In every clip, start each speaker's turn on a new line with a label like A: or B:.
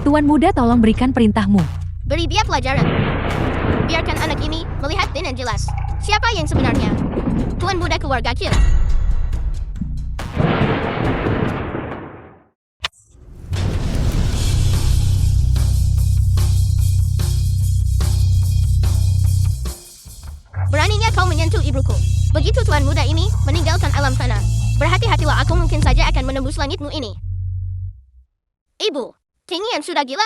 A: Tuan muda, tolong berikan perintahmu.
B: Beri dia pelajaran. Biarkan anak ini melihat dengan jelas siapa yang sebenarnya. Tuan muda keluarga Kill. Beraninya kau menyentuh ibuku. Begitu tuan muda ini meninggalkan alam sana, berhati-hatilah, aku mungkin saja akan menembus langitmu ini. Ibu, Tingian sudah gila?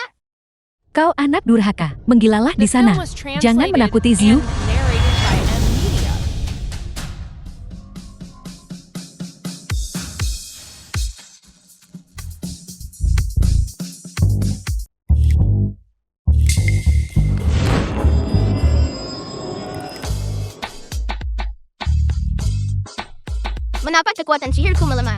A: Kau anak durhaka, menggilalah di sana. Jangan menakuti Ziu.
B: Mengapa kekuatan sihirku melemah?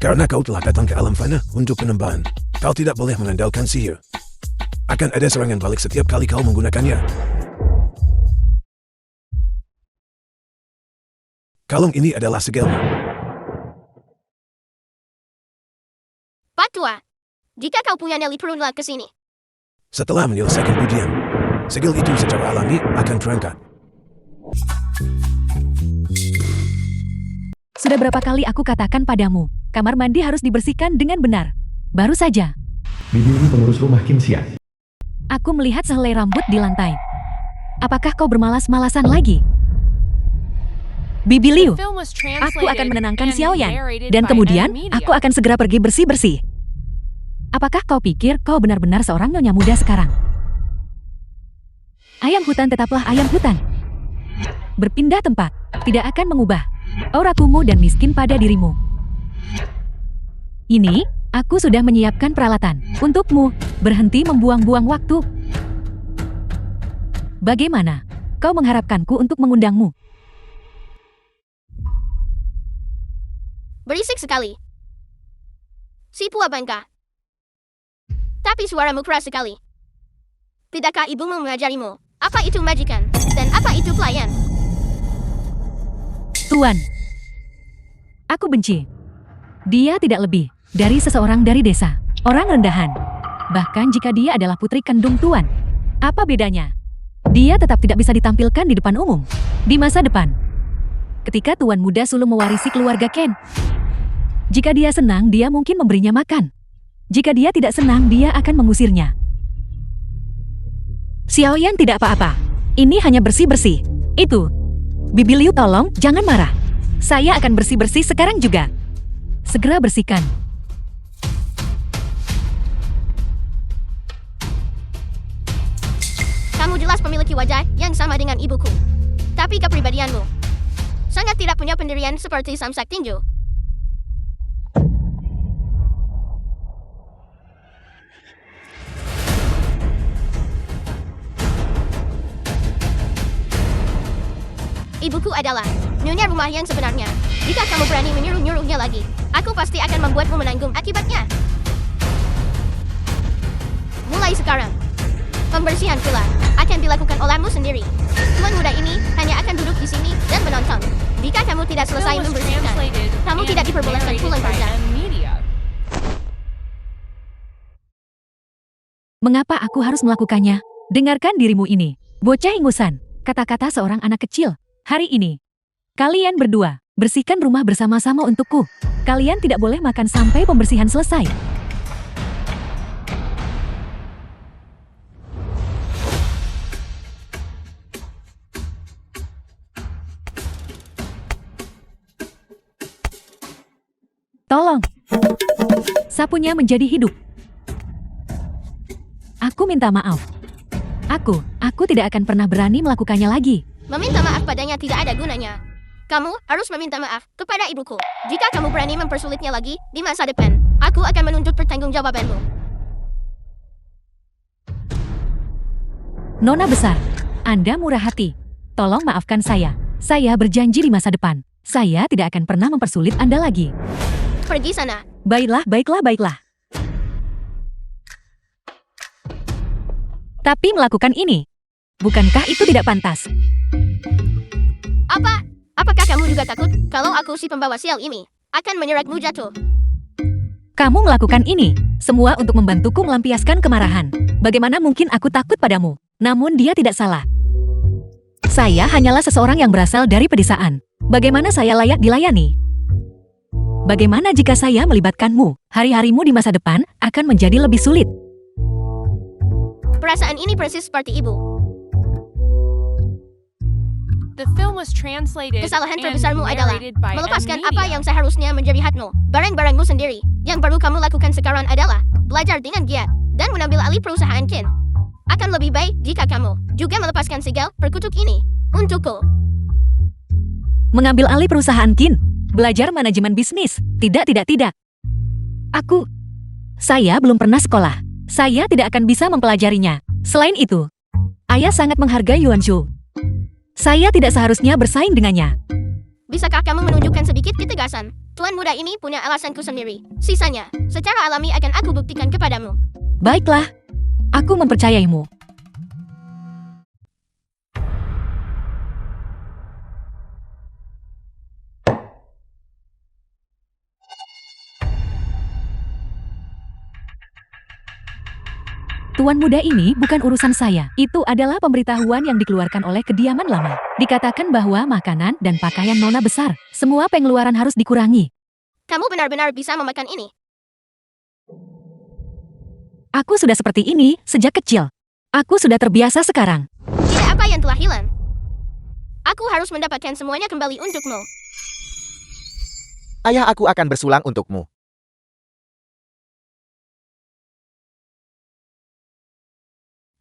C: Karena kau telah datang ke alam fana untuk penyembahan. Kau tidak boleh mengandalkan sihir. Akan ada serangan balik setiap kali kau menggunakannya. Kalung ini adalah segelmu.
B: Pak Tua, jika kau punya nyali turunlah ke sini.
C: Setelah menyelesaikan ujian, segel itu secara alami akan terangkat.
A: Sudah berapa kali aku katakan padamu, kamar mandi harus dibersihkan dengan benar. Baru saja.
D: Bibi ini pengurus rumah Kinsia.
A: Aku melihat sehelai rambut di lantai. Apakah kau bermalas-malasan lagi? Bibi Liu, aku akan menenangkan Xiaoyan, dan kemudian aku akan segera pergi bersih-bersih. Apakah kau pikir kau benar-benar seorang nyonya muda sekarang? Ayam hutan tetaplah ayam hutan. Berpindah tempat tidak akan mengubah aura kumuh dan miskin pada dirimu. Ini, aku sudah menyiapkan peralatan untukmu. Berhenti membuang-buang waktu. Bagaimana? Kau mengharapkanku untuk mengundangmu?
B: Berisik sekali. Si Pua Bangka. Tapi suaramu keras sekali. Tidakkah ibumu mengajarimu? Apa itu majikan? Dan apa itu pelayan?
A: Tuan, aku benci. Dia tidak lebih dari seseorang dari desa, orang rendahan. Bahkan jika dia adalah putri kandung Tuan, apa bedanya? Dia tetap tidak bisa ditampilkan di depan umum. Di masa depan, ketika Tuan muda sulung mewarisi keluarga Ken. Jika dia senang, dia mungkin memberinya makan. Jika dia tidak senang, dia akan mengusirnya. Xiaoyan tidak apa-apa. Ini hanya bersih-bersih. Itu. Bibi Liu, tolong, jangan marah. Saya akan bersih-bersih sekarang juga. Segera bersihkan.
B: Kamu jelas memiliki wajah yang sama dengan ibuku. Tapi kepribadianmu sangat tidak punya pendirian seperti Samsak Tinju. Ibuku adalah nyonya rumah yang sebenarnya. Jika kamu berani menyuruh-nyuruhnya lagi, aku pasti akan membuatmu menanggung akibatnya. Mulai sekarang, pembersihan villa akan dilakukan olehmu sendiri. Tuan muda ini hanya akan duduk di sini dan menonton. Jika kamu tidak selesai membersihkan, kamu tidak diperbolehkan pulang kerja.
A: Mengapa aku harus melakukannya? Dengarkan dirimu ini, bocah ingusan. Kata-kata seorang anak kecil. Hari ini, kalian berdua, bersihkan rumah bersama-sama untukku. Kalian tidak boleh makan sampai pembersihan selesai. Tolong. Sapunya menjadi hidup. Aku minta maaf. Aku tidak akan pernah berani melakukannya lagi.
B: Meminta maaf padanya tidak ada gunanya. Kamu harus meminta maaf kepada ibuku. Jika kamu berani mempersulitnya lagi di masa depan, aku akan menuntut pertanggungjawabanmu.
A: Nona besar, Anda murah hati. Tolong maafkan saya. Saya berjanji di masa depan, saya tidak akan pernah mempersulit Anda lagi.
B: Pergi sana.
A: Baiklah. Tapi melakukan ini, bukankah itu tidak pantas?
B: Apakah kamu juga takut kalau aku si pembawa sial ini akan menyeret-mu jatuh.
A: Kamu melakukan ini semua untuk membantuku melampiaskan kemarahan. Bagaimana mungkin aku takut padamu? Namun dia tidak salah. Saya hanyalah seseorang yang berasal dari pedesaan. Bagaimana saya layak dilayani? Bagaimana jika saya melibatkanmu? Hari-harimu di masa depan akan menjadi lebih sulit.
B: Perasaan ini persis seperti ibu.
E: The film was translated
B: Kesalahan
E: and
B: terbesarmu adalah
E: narrated by
B: melepaskan
E: M.
B: apa
E: Media.
B: yang seharusnya menjadi hakmu. Barang-barangmu sendiri. Yang perlu kamu lakukan sekarang adalah belajar dengan giat dan mengambil alih perusahaan Kin. Akan lebih baik jika kamu juga melepaskan segel perkutuk ini untukku.
A: Mengambil alih perusahaan Kin. Belajar manajemen bisnis. Tidak. Saya belum pernah sekolah. Saya tidak akan bisa mempelajarinya. Selain itu, ayah sangat menghargai Yuan Zhu. Saya tidak seharusnya bersaing dengannya.
B: Bisakah kamu menunjukkan sedikit ketegasan? Tuan muda ini punya alasanku sendiri. Sisanya, secara alami akan aku buktikan kepadamu.
A: Baiklah, aku mempercayaimu. Tuan muda ini bukan urusan saya. Itu adalah pemberitahuan yang dikeluarkan oleh kediaman lama. Dikatakan bahwa makanan dan pakaian nona besar. Semua pengeluaran harus dikurangi.
B: Kamu benar-benar bisa memakan ini.
A: Aku sudah seperti ini sejak kecil. Aku sudah terbiasa sekarang.
B: Tidak apa yang telah hilang. Aku harus mendapatkan semuanya kembali untukmu.
F: Ayah, aku akan bersulang untukmu.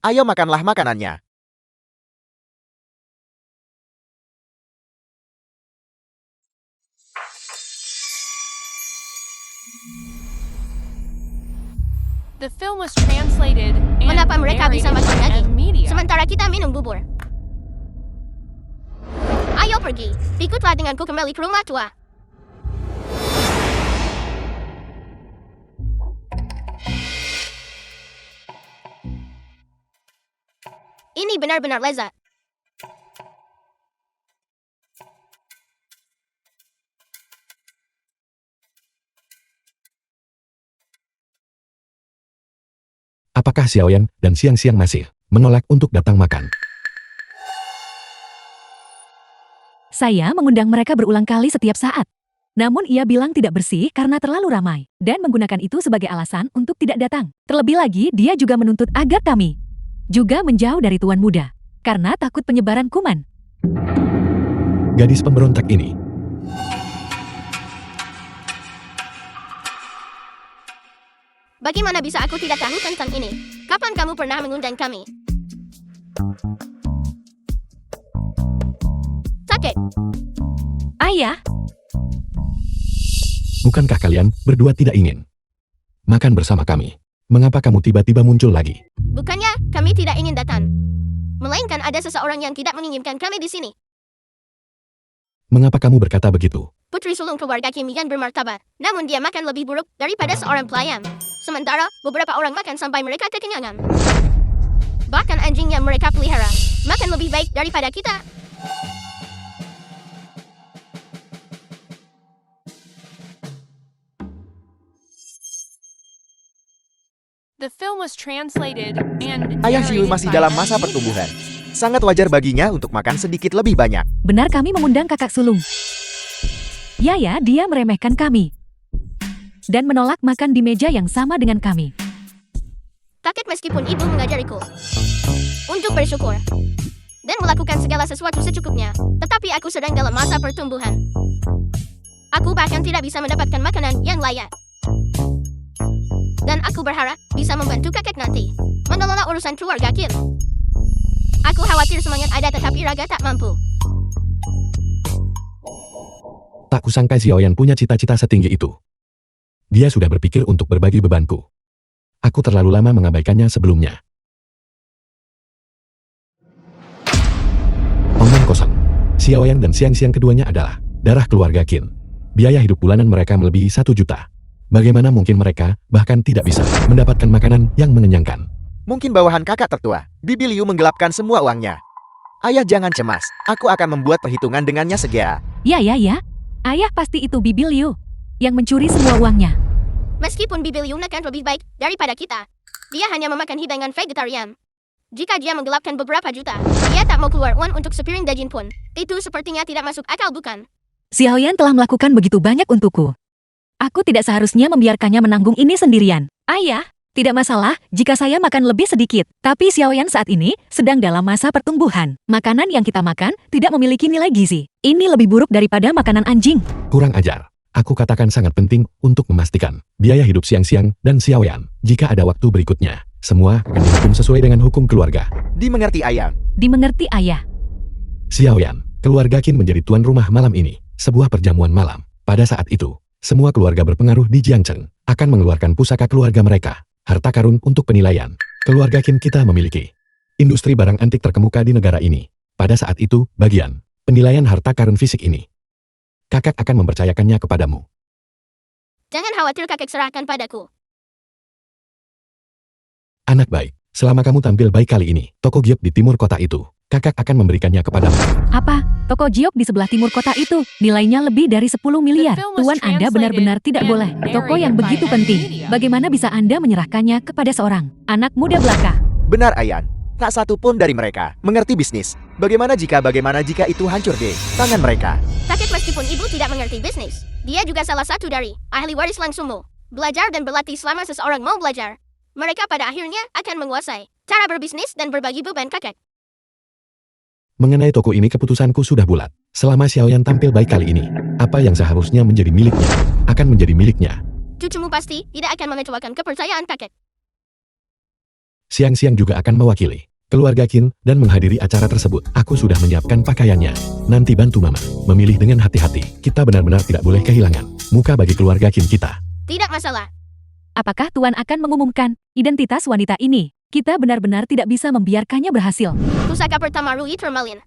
F: Ayo makanlah makanannya.
E: The film was translated and
B: Mengapa mereka bisa
E: narrated
B: makan
E: by
B: daging,
E: M. Media.
B: sementara kita minum bubur? Ayo pergi, ikutlah denganku kembali ke rumah tua. Ini benar-benar lezat.
D: Apakah Xiaoyan dan Xiang masih menolak untuk datang makan?
A: Saya mengundang mereka berulang kali setiap saat. Namun ia bilang tidak bersih karena terlalu ramai. Dan menggunakan itu sebagai alasan untuk tidak datang. Terlebih lagi dia juga menuntut agar kami juga menjauh dari tuan muda. Karena takut penyebaran kuman.
D: Gadis pemberontak ini.
B: Bagaimana bisa aku tidak tahu tentang ini? Kapan kamu pernah mengundang kami? Sakit.
A: Ayah,
D: Bukankah kalian berdua tidak ingin makan bersama kami? Mengapa kamu tiba-tiba muncul lagi?
B: Bukannya kami tidak ingin datang. Melainkan ada seseorang yang tidak menginginkan kami di sini.
D: Mengapa kamu berkata begitu?
B: Putri sulung keluarga Kim yang bermartabat. Namun dia makan lebih buruk daripada seorang pelayan. Sementara beberapa orang makan sampai mereka kekenyangan. Bahkan anjing yang mereka pelihara makan lebih baik daripada kita.
E: The film was translated and
F: Ayah Xiu
E: narrated
F: masih
E: by
F: dalam
E: M.
F: masa
E: Media.
F: pertumbuhan. Sangat wajar baginya untuk makan sedikit lebih banyak.
A: benar kami mengundang kakak sulung. Ya, dia meremehkan kami. Dan menolak makan di meja yang sama dengan kami.
B: Takut meskipun ibu mengajariku untuk bersyukur dan melakukan segala sesuatu secukupnya. Tetapi aku sedang dalam masa pertumbuhan. Aku bahkan tidak bisa mendapatkan makanan yang layak. Dan aku berharap bisa membantu kakek nanti mengelola urusan keluarga Kim. Aku khawatir semangat ada tetapi raga tak mampu.
D: Tak kusangka Xiaoyan punya cita-cita setinggi itu. Dia sudah berpikir untuk berbagi bebanku. Aku terlalu lama mengabaikannya sebelumnya. Omong kosong. Xiaoyan dan Xiang keduanya adalah darah keluarga Qin. Biaya hidup bulanan mereka melebihi 1 juta. Bagaimana mungkin mereka bahkan tidak bisa mendapatkan makanan yang mengenyangkan?
F: Mungkin bawahan kakak tertua, Bibi Liu menggelapkan semua uangnya. Ayah jangan cemas, aku akan membuat perhitungan dengannya segera.
A: Ya. Ayah pasti itu Bibi Liu. yang mencuri semua uangnya.
B: Meskipun Bibi Liu akan lebih baik daripada kita, dia hanya memakan hidangan vegetarian. Jika dia menggelapkan beberapa juta, dia tak mau keluar uang untuk sepiring daging pun. Itu sepertinya tidak masuk akal, bukan?
A: Xiaoyan telah melakukan begitu banyak untukku. Aku tidak seharusnya membiarkannya menanggung ini sendirian. Ayah, tidak masalah jika saya makan lebih sedikit. Tapi Xiaoyan saat ini sedang dalam masa pertumbuhan. Makanan yang kita makan tidak memiliki nilai gizi. Ini lebih buruk daripada makanan anjing.
D: Kurang ajar. Aku katakan sangat penting untuk memastikan biaya hidup Xiang-Xiang dan Xiaoyan. Jika ada waktu berikutnya, semua akan dihukum sesuai dengan hukum keluarga.
F: Dimengerti, Ayah.
A: Dimengerti, Ayah.
D: Xiaoyan, keluarga Qin menjadi tuan rumah malam ini, sebuah perjamuan malam. Pada saat itu, semua keluarga berpengaruh di Jiangcheng akan mengeluarkan pusaka keluarga mereka. Harta karun untuk penilaian. Keluarga Qin kita memiliki industri barang antik terkemuka di negara ini. Pada saat itu, bagian penilaian harta karun fisik ini, kakak akan mempercayakannya kepadamu.
B: Jangan khawatir, kakek serahkan padaku.
D: Anak baik, selama kamu tampil baik kali ini, toko giok di timur kota itu, kakak akan memberikannya kepadamu.
A: Apa? Toko giok di sebelah timur kota itu, nilainya lebih dari 10 miliar. Tuan Anda benar-benar tidak boleh. Toko yang begitu penting. Bagaimana bisa Anda menyerahkannya kepada seorang anak muda belaka?
F: Benar, Ayan. Tak satu pun dari mereka mengerti bisnis. Bagaimana jika itu hancur di tangan mereka?
B: Kakek meskipun ibu tidak mengerti bisnis, dia juga salah satu dari ahli waris langsungmu. Belajar dan berlatih selama seseorang mau belajar. Mereka pada akhirnya akan menguasai cara berbisnis dan berbagi beban kakek.
D: Mengenai toko ini keputusanku sudah bulat. Selama Xiaoyan tampil baik kali ini, apa yang seharusnya menjadi miliknya, akan menjadi miliknya.
B: Cucumu pasti tidak akan mengecewakan kepercayaan kakek.
D: Xiang-Xiang juga akan mewakili keluarga Qin dan menghadiri acara tersebut. Aku sudah menyiapkan pakaiannya. Nanti bantu Mama memilih dengan hati-hati. Kita benar-benar tidak boleh kehilangan muka bagi keluarga Qin kita.
B: Tidak masalah.
A: Apakah Tuan akan mengumumkan identitas wanita ini? Kita benar-benar tidak bisa membiarkannya berhasil.
B: Pusaka pertama Rui Turmalin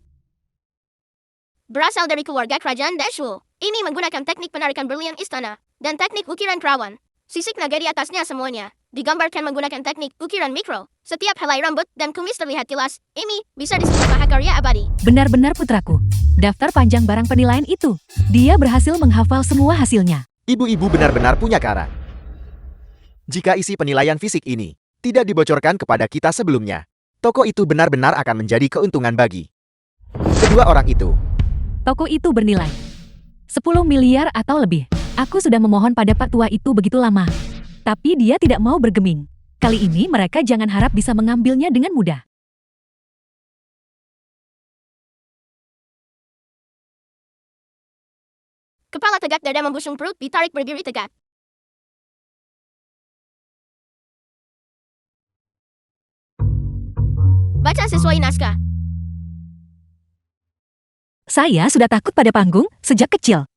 B: berasal dari keluarga kerajaan Dashul. Ini menggunakan teknik penarikan berlian istana dan teknik ukiran perawan. Sisik naga di atasnya semuanya digambarkan menggunakan teknik ukiran mikro. Setiap helai rambut dan kumis terlihat jelas. Ini bisa disebut mahakarya abadi.
A: Benar-benar putraku. Daftar panjang barang penilaian itu. Dia berhasil menghafal semua hasilnya.
F: Ibu-ibu benar-benar punya cara. Jika isi penilaian fisik ini tidak dibocorkan kepada kita sebelumnya, toko itu benar-benar akan menjadi keuntungan bagi kedua orang itu.
A: Toko itu bernilai 10 miliar atau lebih. Aku sudah memohon pada Pak Tua itu begitu lama. Tapi dia tidak mau bergeming. Kali ini mereka jangan harap bisa mengambilnya dengan mudah.
B: Kepala tegak, dada membusung, perut ditarik, berdiri tegak. Baca sesuai naskah.
A: Saya sudah takut pada panggung sejak kecil.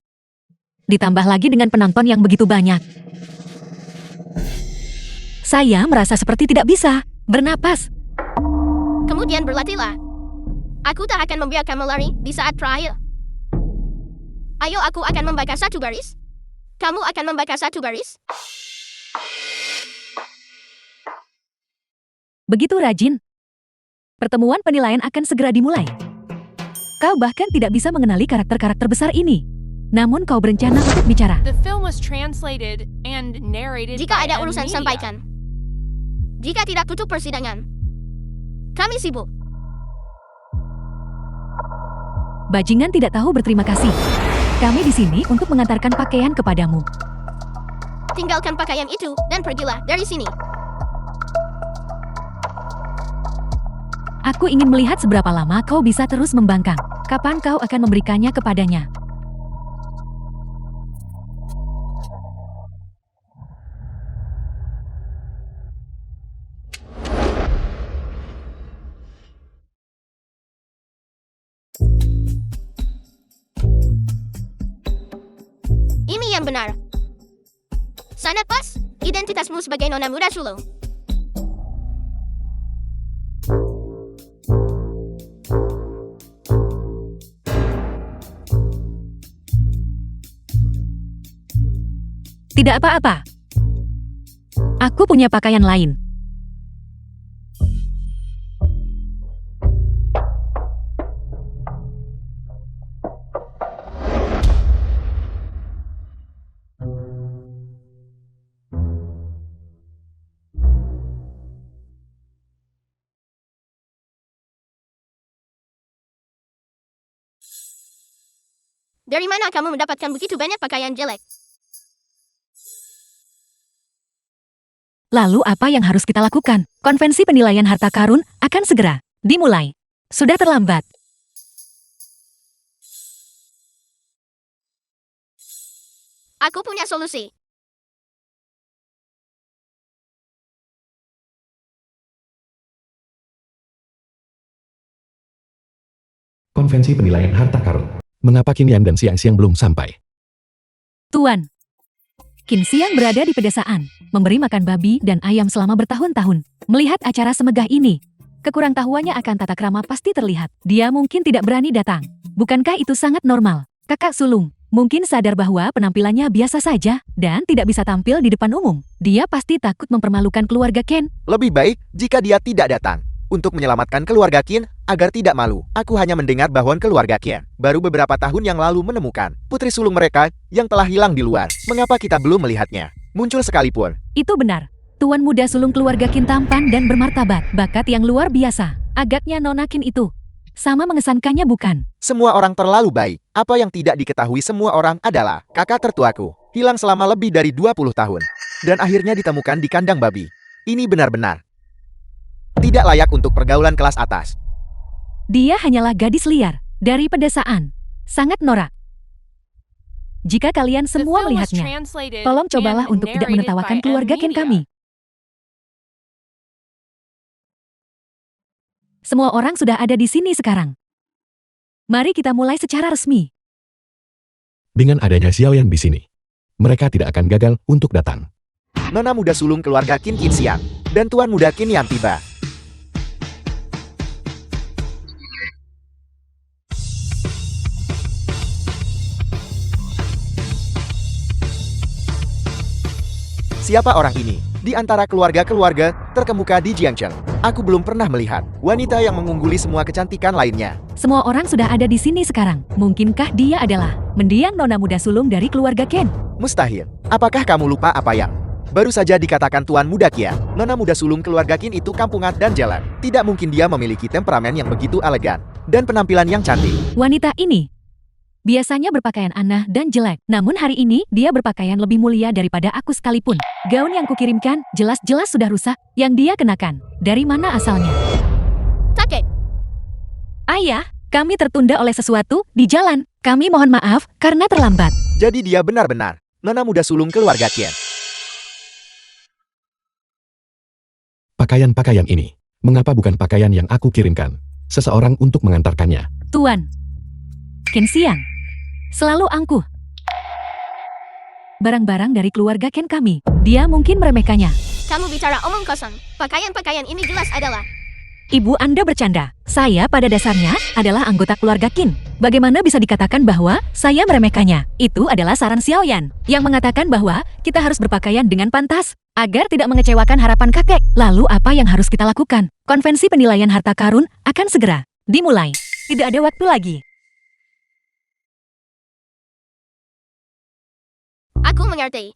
A: Ditambah lagi dengan penonton yang begitu banyak. Saya merasa seperti tidak bisa bernapas.
B: Kemudian berlatihlah. Aku tak akan membiarkanmu lari di saat terakhir. Ayo, aku akan membaca satu baris. Kamu akan membaca satu baris.
A: Begitu rajin. Pertemuan penilaian akan segera dimulai. Kau bahkan tidak bisa mengenali karakter-karakter besar ini. Namun kau berencana untuk bicara.
E: The film was translated and narrated
B: Jika
E: by
B: ada urusan,
E: Media.
B: sampaikan. Jika tidak, tutup persidangan. Kami sibuk.
A: Bajingan tidak tahu berterima kasih. Kami di sini untuk mengantarkan pakaian kepadamu.
B: Tinggalkan pakaian itu dan pergilah dari sini.
A: Aku ingin melihat seberapa lama kau bisa terus membangkang. Kapan kau akan memberikannya kepadanya?
B: Ini yang benar. Sangat pas. Identitasmu sebagai nona muda Sulu.
A: Tidak apa-apa. Aku punya pakaian lain.
B: Dari mana kamu mendapatkan begitu banyak pakaian jelek?
A: Lalu apa yang harus kita lakukan? Konvensi penilaian harta karun akan segera dimulai. Sudah terlambat.
B: Aku punya solusi.
D: Konvensi penilaian harta karun. Mengapa Qin dan Xiang belum sampai?
A: Tuan, Qin Xiang berada di pedesaan, memberi makan babi dan ayam selama bertahun-tahun. Melihat acara semegah ini, kekurangtahuannya akan tata krama pasti terlihat. Dia mungkin tidak berani datang. Bukankah itu sangat normal? Kakak sulung mungkin sadar bahwa penampilannya biasa saja dan tidak bisa tampil di depan umum. Dia pasti takut mempermalukan keluarga Ken.
F: Lebih baik jika dia tidak datang. Untuk menyelamatkan keluarga Qin agar tidak malu, aku hanya mendengar bahwa keluarga Qin baru beberapa tahun yang lalu menemukan putri sulung mereka yang telah hilang di luar. Mengapa kita belum melihatnya muncul sekalipun?
A: Itu benar. Tuan muda sulung keluarga Qin tampan dan bermartabat. Bakat yang luar biasa. Agaknya Nona Qin itu sama mengesankannya bukan?
F: Semua orang terlalu baik. Apa yang tidak diketahui semua orang adalah kakak tertuaku hilang selama lebih dari 20 tahun dan akhirnya ditemukan di kandang babi. Ini benar-benar tidak layak untuk pergaulan kelas atas.
A: Dia hanyalah gadis liar dari pedesaan. Sangat norak. Jika kalian
E: The
A: semua
E: film was
A: melihatnya,
E: translated
A: tolong cobalah
E: and
A: untuk tidak
E: narrated
A: menertawakan
E: by
A: keluarga Ken
E: Media.
A: kami. Semua orang sudah ada di sini sekarang. Mari kita mulai secara resmi.
D: Dengan adanya Xiaoyan di sini, mereka tidak akan gagal untuk datang.
F: Nona muda sulung keluarga Qin Xiang dan tuan muda Qin yang tiba. Siapa orang ini? Di antara keluarga-keluarga terkemuka di Jiangcheng, aku belum pernah melihat wanita yang mengungguli semua kecantikan lainnya.
A: Semua orang sudah ada di sini sekarang. Mungkinkah dia adalah mendiang nona muda sulung dari keluarga Ken?
F: Mustahil. Apakah kamu lupa apa yang baru saja dikatakan tuan muda Kia? Nona muda sulung keluarga Qin itu kampungan dan jalan. Tidak mungkin dia memiliki temperamen yang begitu elegan dan penampilan yang cantik.
A: Wanita ini biasanya berpakaian aneh dan jelek. Namun hari ini dia berpakaian lebih mulia daripada aku sekalipun. Gaun yang kukirimkan jelas-jelas sudah rusak yang dia kenakan. Dari mana asalnya?
B: Takut.
A: Ayah, kami tertunda oleh sesuatu di jalan. Kami mohon maaf karena terlambat.
F: Jadi dia benar-benar nona muda sulung keluarga Qin.
D: Pakaian-pakaian ini, mengapa bukan pakaian yang aku kirimkan? Seseorang untuk mengantarkannya.
A: Tuan, Ken Xiang, selalu angkuh. Barang-barang dari keluarga Ken kami. Dia mungkin meremehkannya.
B: Kamu bicara omong kosong. Pakaian-pakaian ini jelas adalah...
A: Ibu Anda bercanda. Saya pada dasarnya adalah anggota keluarga Qin. Bagaimana bisa dikatakan bahwa saya meremehkannya? Itu adalah saran Xiaoyan yang mengatakan bahwa kita harus berpakaian dengan pantas agar tidak mengecewakan harapan kakek. Lalu apa yang harus kita lakukan? Konvensi penilaian harta karun akan segera dimulai. Tidak ada waktu lagi.
B: Aku mengerti.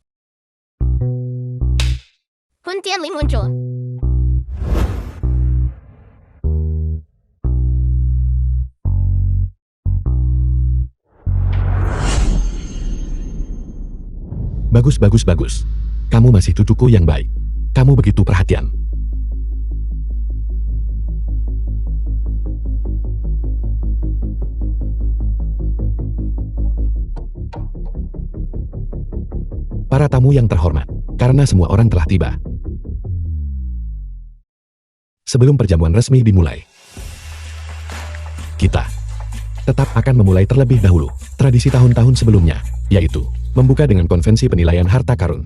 B: Hun Tianli muncul.
D: Bagus, bagus, bagus. Kamu masih cucuku yang baik. Kamu begitu perhatian. Para tamu yang terhormat, karena semua orang telah tiba. Sebelum perjamuan resmi dimulai, kita tetap akan memulai terlebih dahulu tradisi tahun-tahun sebelumnya, yaitu membuka dengan konvensi penilaian harta karun.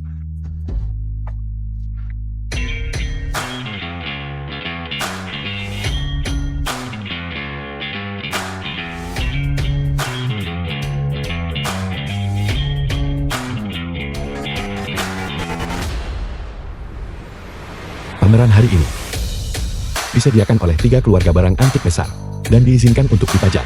D: Pameran hari ini disediakan oleh 3 keluarga barang antik besar dan diizinkan untuk dipajang.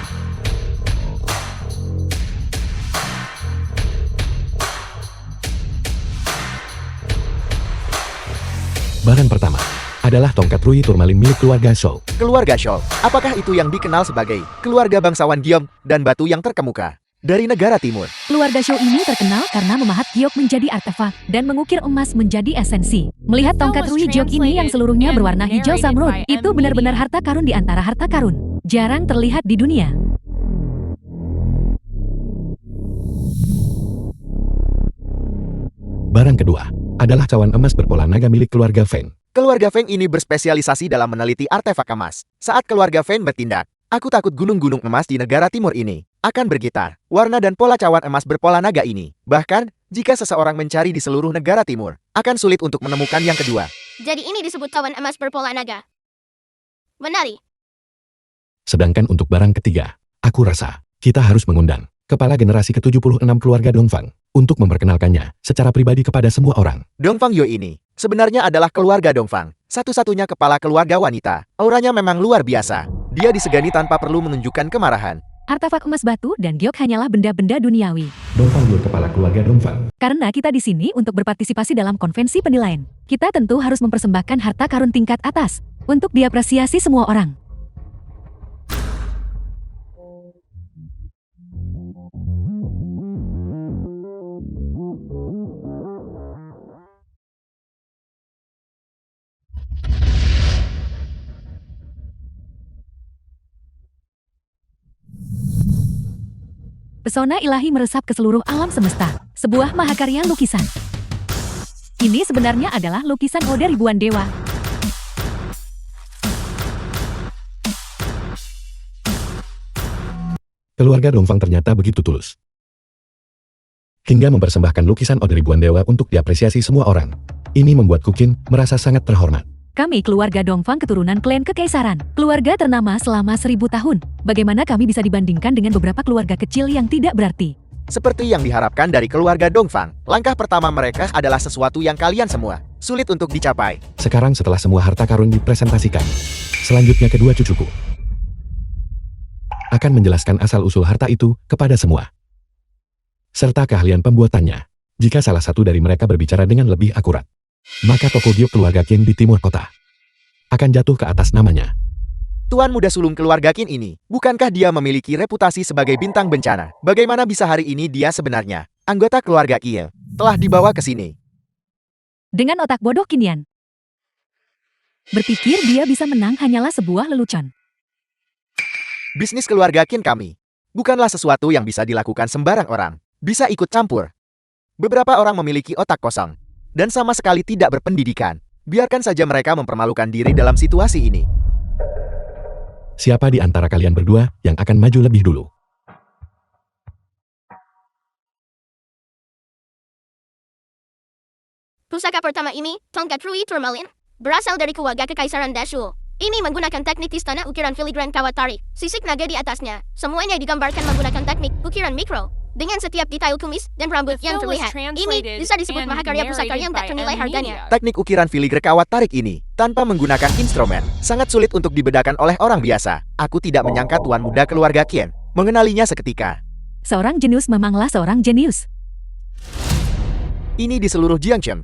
D: Barang pertama adalah tongkat Rui Turmalin milik keluarga Shou.
F: Keluarga Shou, apakah itu yang dikenal sebagai keluarga bangsawan Giom dan batu yang terkemuka? dari negara timur.
A: Keluarga Shou ini terkenal karena memahat giok menjadi artefak dan mengukir emas menjadi esensi. Melihat tongkat Rui Giok ini yang seluruhnya berwarna hijau zamrud, itu benar-benar harta karun di antara harta karun. Jarang terlihat di dunia.
D: Barang kedua adalah cawan emas berpola naga milik keluarga Feng.
F: Keluarga Feng ini berspesialisasi dalam meneliti artefak emas. Saat keluarga Feng bertindak, aku takut gunung-gunung emas di negara timur ini akan bergetar. Warna dan pola cawan emas berpola naga ini. Bahkan, jika seseorang mencari di seluruh negara timur, akan sulit untuk menemukan yang kedua.
B: Jadi ini disebut cawan emas berpola naga. Menarik.
D: Sedangkan untuk barang ketiga, aku rasa kita harus mengundang kepala generasi ke-76 keluarga Dongfang untuk memperkenalkannya secara pribadi kepada semua orang.
F: Dongfang Yo ini sebenarnya adalah keluarga Dongfang, satu-satunya kepala keluarga wanita. Auranya memang luar biasa. Dia disegani tanpa perlu menunjukkan kemarahan.
A: Artefak emas batu dan giok hanyalah benda-benda duniawi.
D: Dongfang Yo kepala keluarga Dongfang.
A: Karena kita di sini untuk berpartisipasi dalam konvensi penilaian, kita tentu harus mempersembahkan harta karun tingkat atas untuk diapresiasi semua orang. Pesona ilahi meresap ke seluruh alam semesta. Sebuah mahakarya lukisan. Ini sebenarnya adalah lukisan Ode ribuan dewa.
D: Keluarga Dongfang ternyata begitu tulus. Hingga mempersembahkan lukisan Ode ribuan dewa untuk diapresiasi semua orang. Ini membuat Kukin merasa sangat terhormat.
A: Kami keluarga Dongfang keturunan klan kekaisaran. Keluarga ternama selama 1000 tahun. Bagaimana kami bisa dibandingkan dengan beberapa keluarga kecil yang tidak berarti?
F: Seperti yang diharapkan dari keluarga Dongfang, langkah pertama mereka adalah sesuatu yang kalian semua sulit untuk dicapai.
D: Sekarang setelah semua harta karun dipresentasikan, selanjutnya kedua cucuku akan menjelaskan asal-usul harta itu kepada semua, serta keahlian pembuatannya. Jika salah satu dari mereka berbicara dengan lebih akurat, maka toko giok keluarga Qin di timur kota akan jatuh ke atas namanya.
F: Tuan muda sulung keluarga Qin ini, bukankah dia memiliki reputasi sebagai bintang bencana? Bagaimana bisa hari ini dia sebenarnya anggota keluarga Qin telah dibawa ke sini?
A: Dengan otak bodoh Qinian, berpikir dia bisa menang hanyalah sebuah lelucon.
F: Bisnis keluarga Qin kami bukanlah sesuatu yang bisa dilakukan sembarang orang. Bisa ikut campur. Beberapa orang memiliki otak kosong dan sama sekali tidak berpendidikan. Biarkan saja mereka mempermalukan diri dalam situasi ini.
D: Siapa di antara kalian berdua yang akan maju lebih dulu?
B: Pusaka pertama ini, tongkat Rui Turmalin, berasal dari keluarga kekaisaran Dashul. Ini menggunakan teknik istana ukiran filigran kawat tarik, sisik naga di atasnya. Semuanya digambarkan menggunakan teknik ukiran mikro, dengan setiap detail kumis dan rambut yang terlihat. Ini bisa disebut mahakarya pusaka yang tak ternilai harganya.
F: Teknik ukiran filigran kawat tarik ini, tanpa menggunakan instrumen, sangat sulit untuk dibedakan oleh orang biasa. Aku tidak menyangka tuan muda keluarga Qin mengenalinya seketika.
A: Seorang jenius memanglah seorang jenius.
F: Ini di seluruh Jiangchen.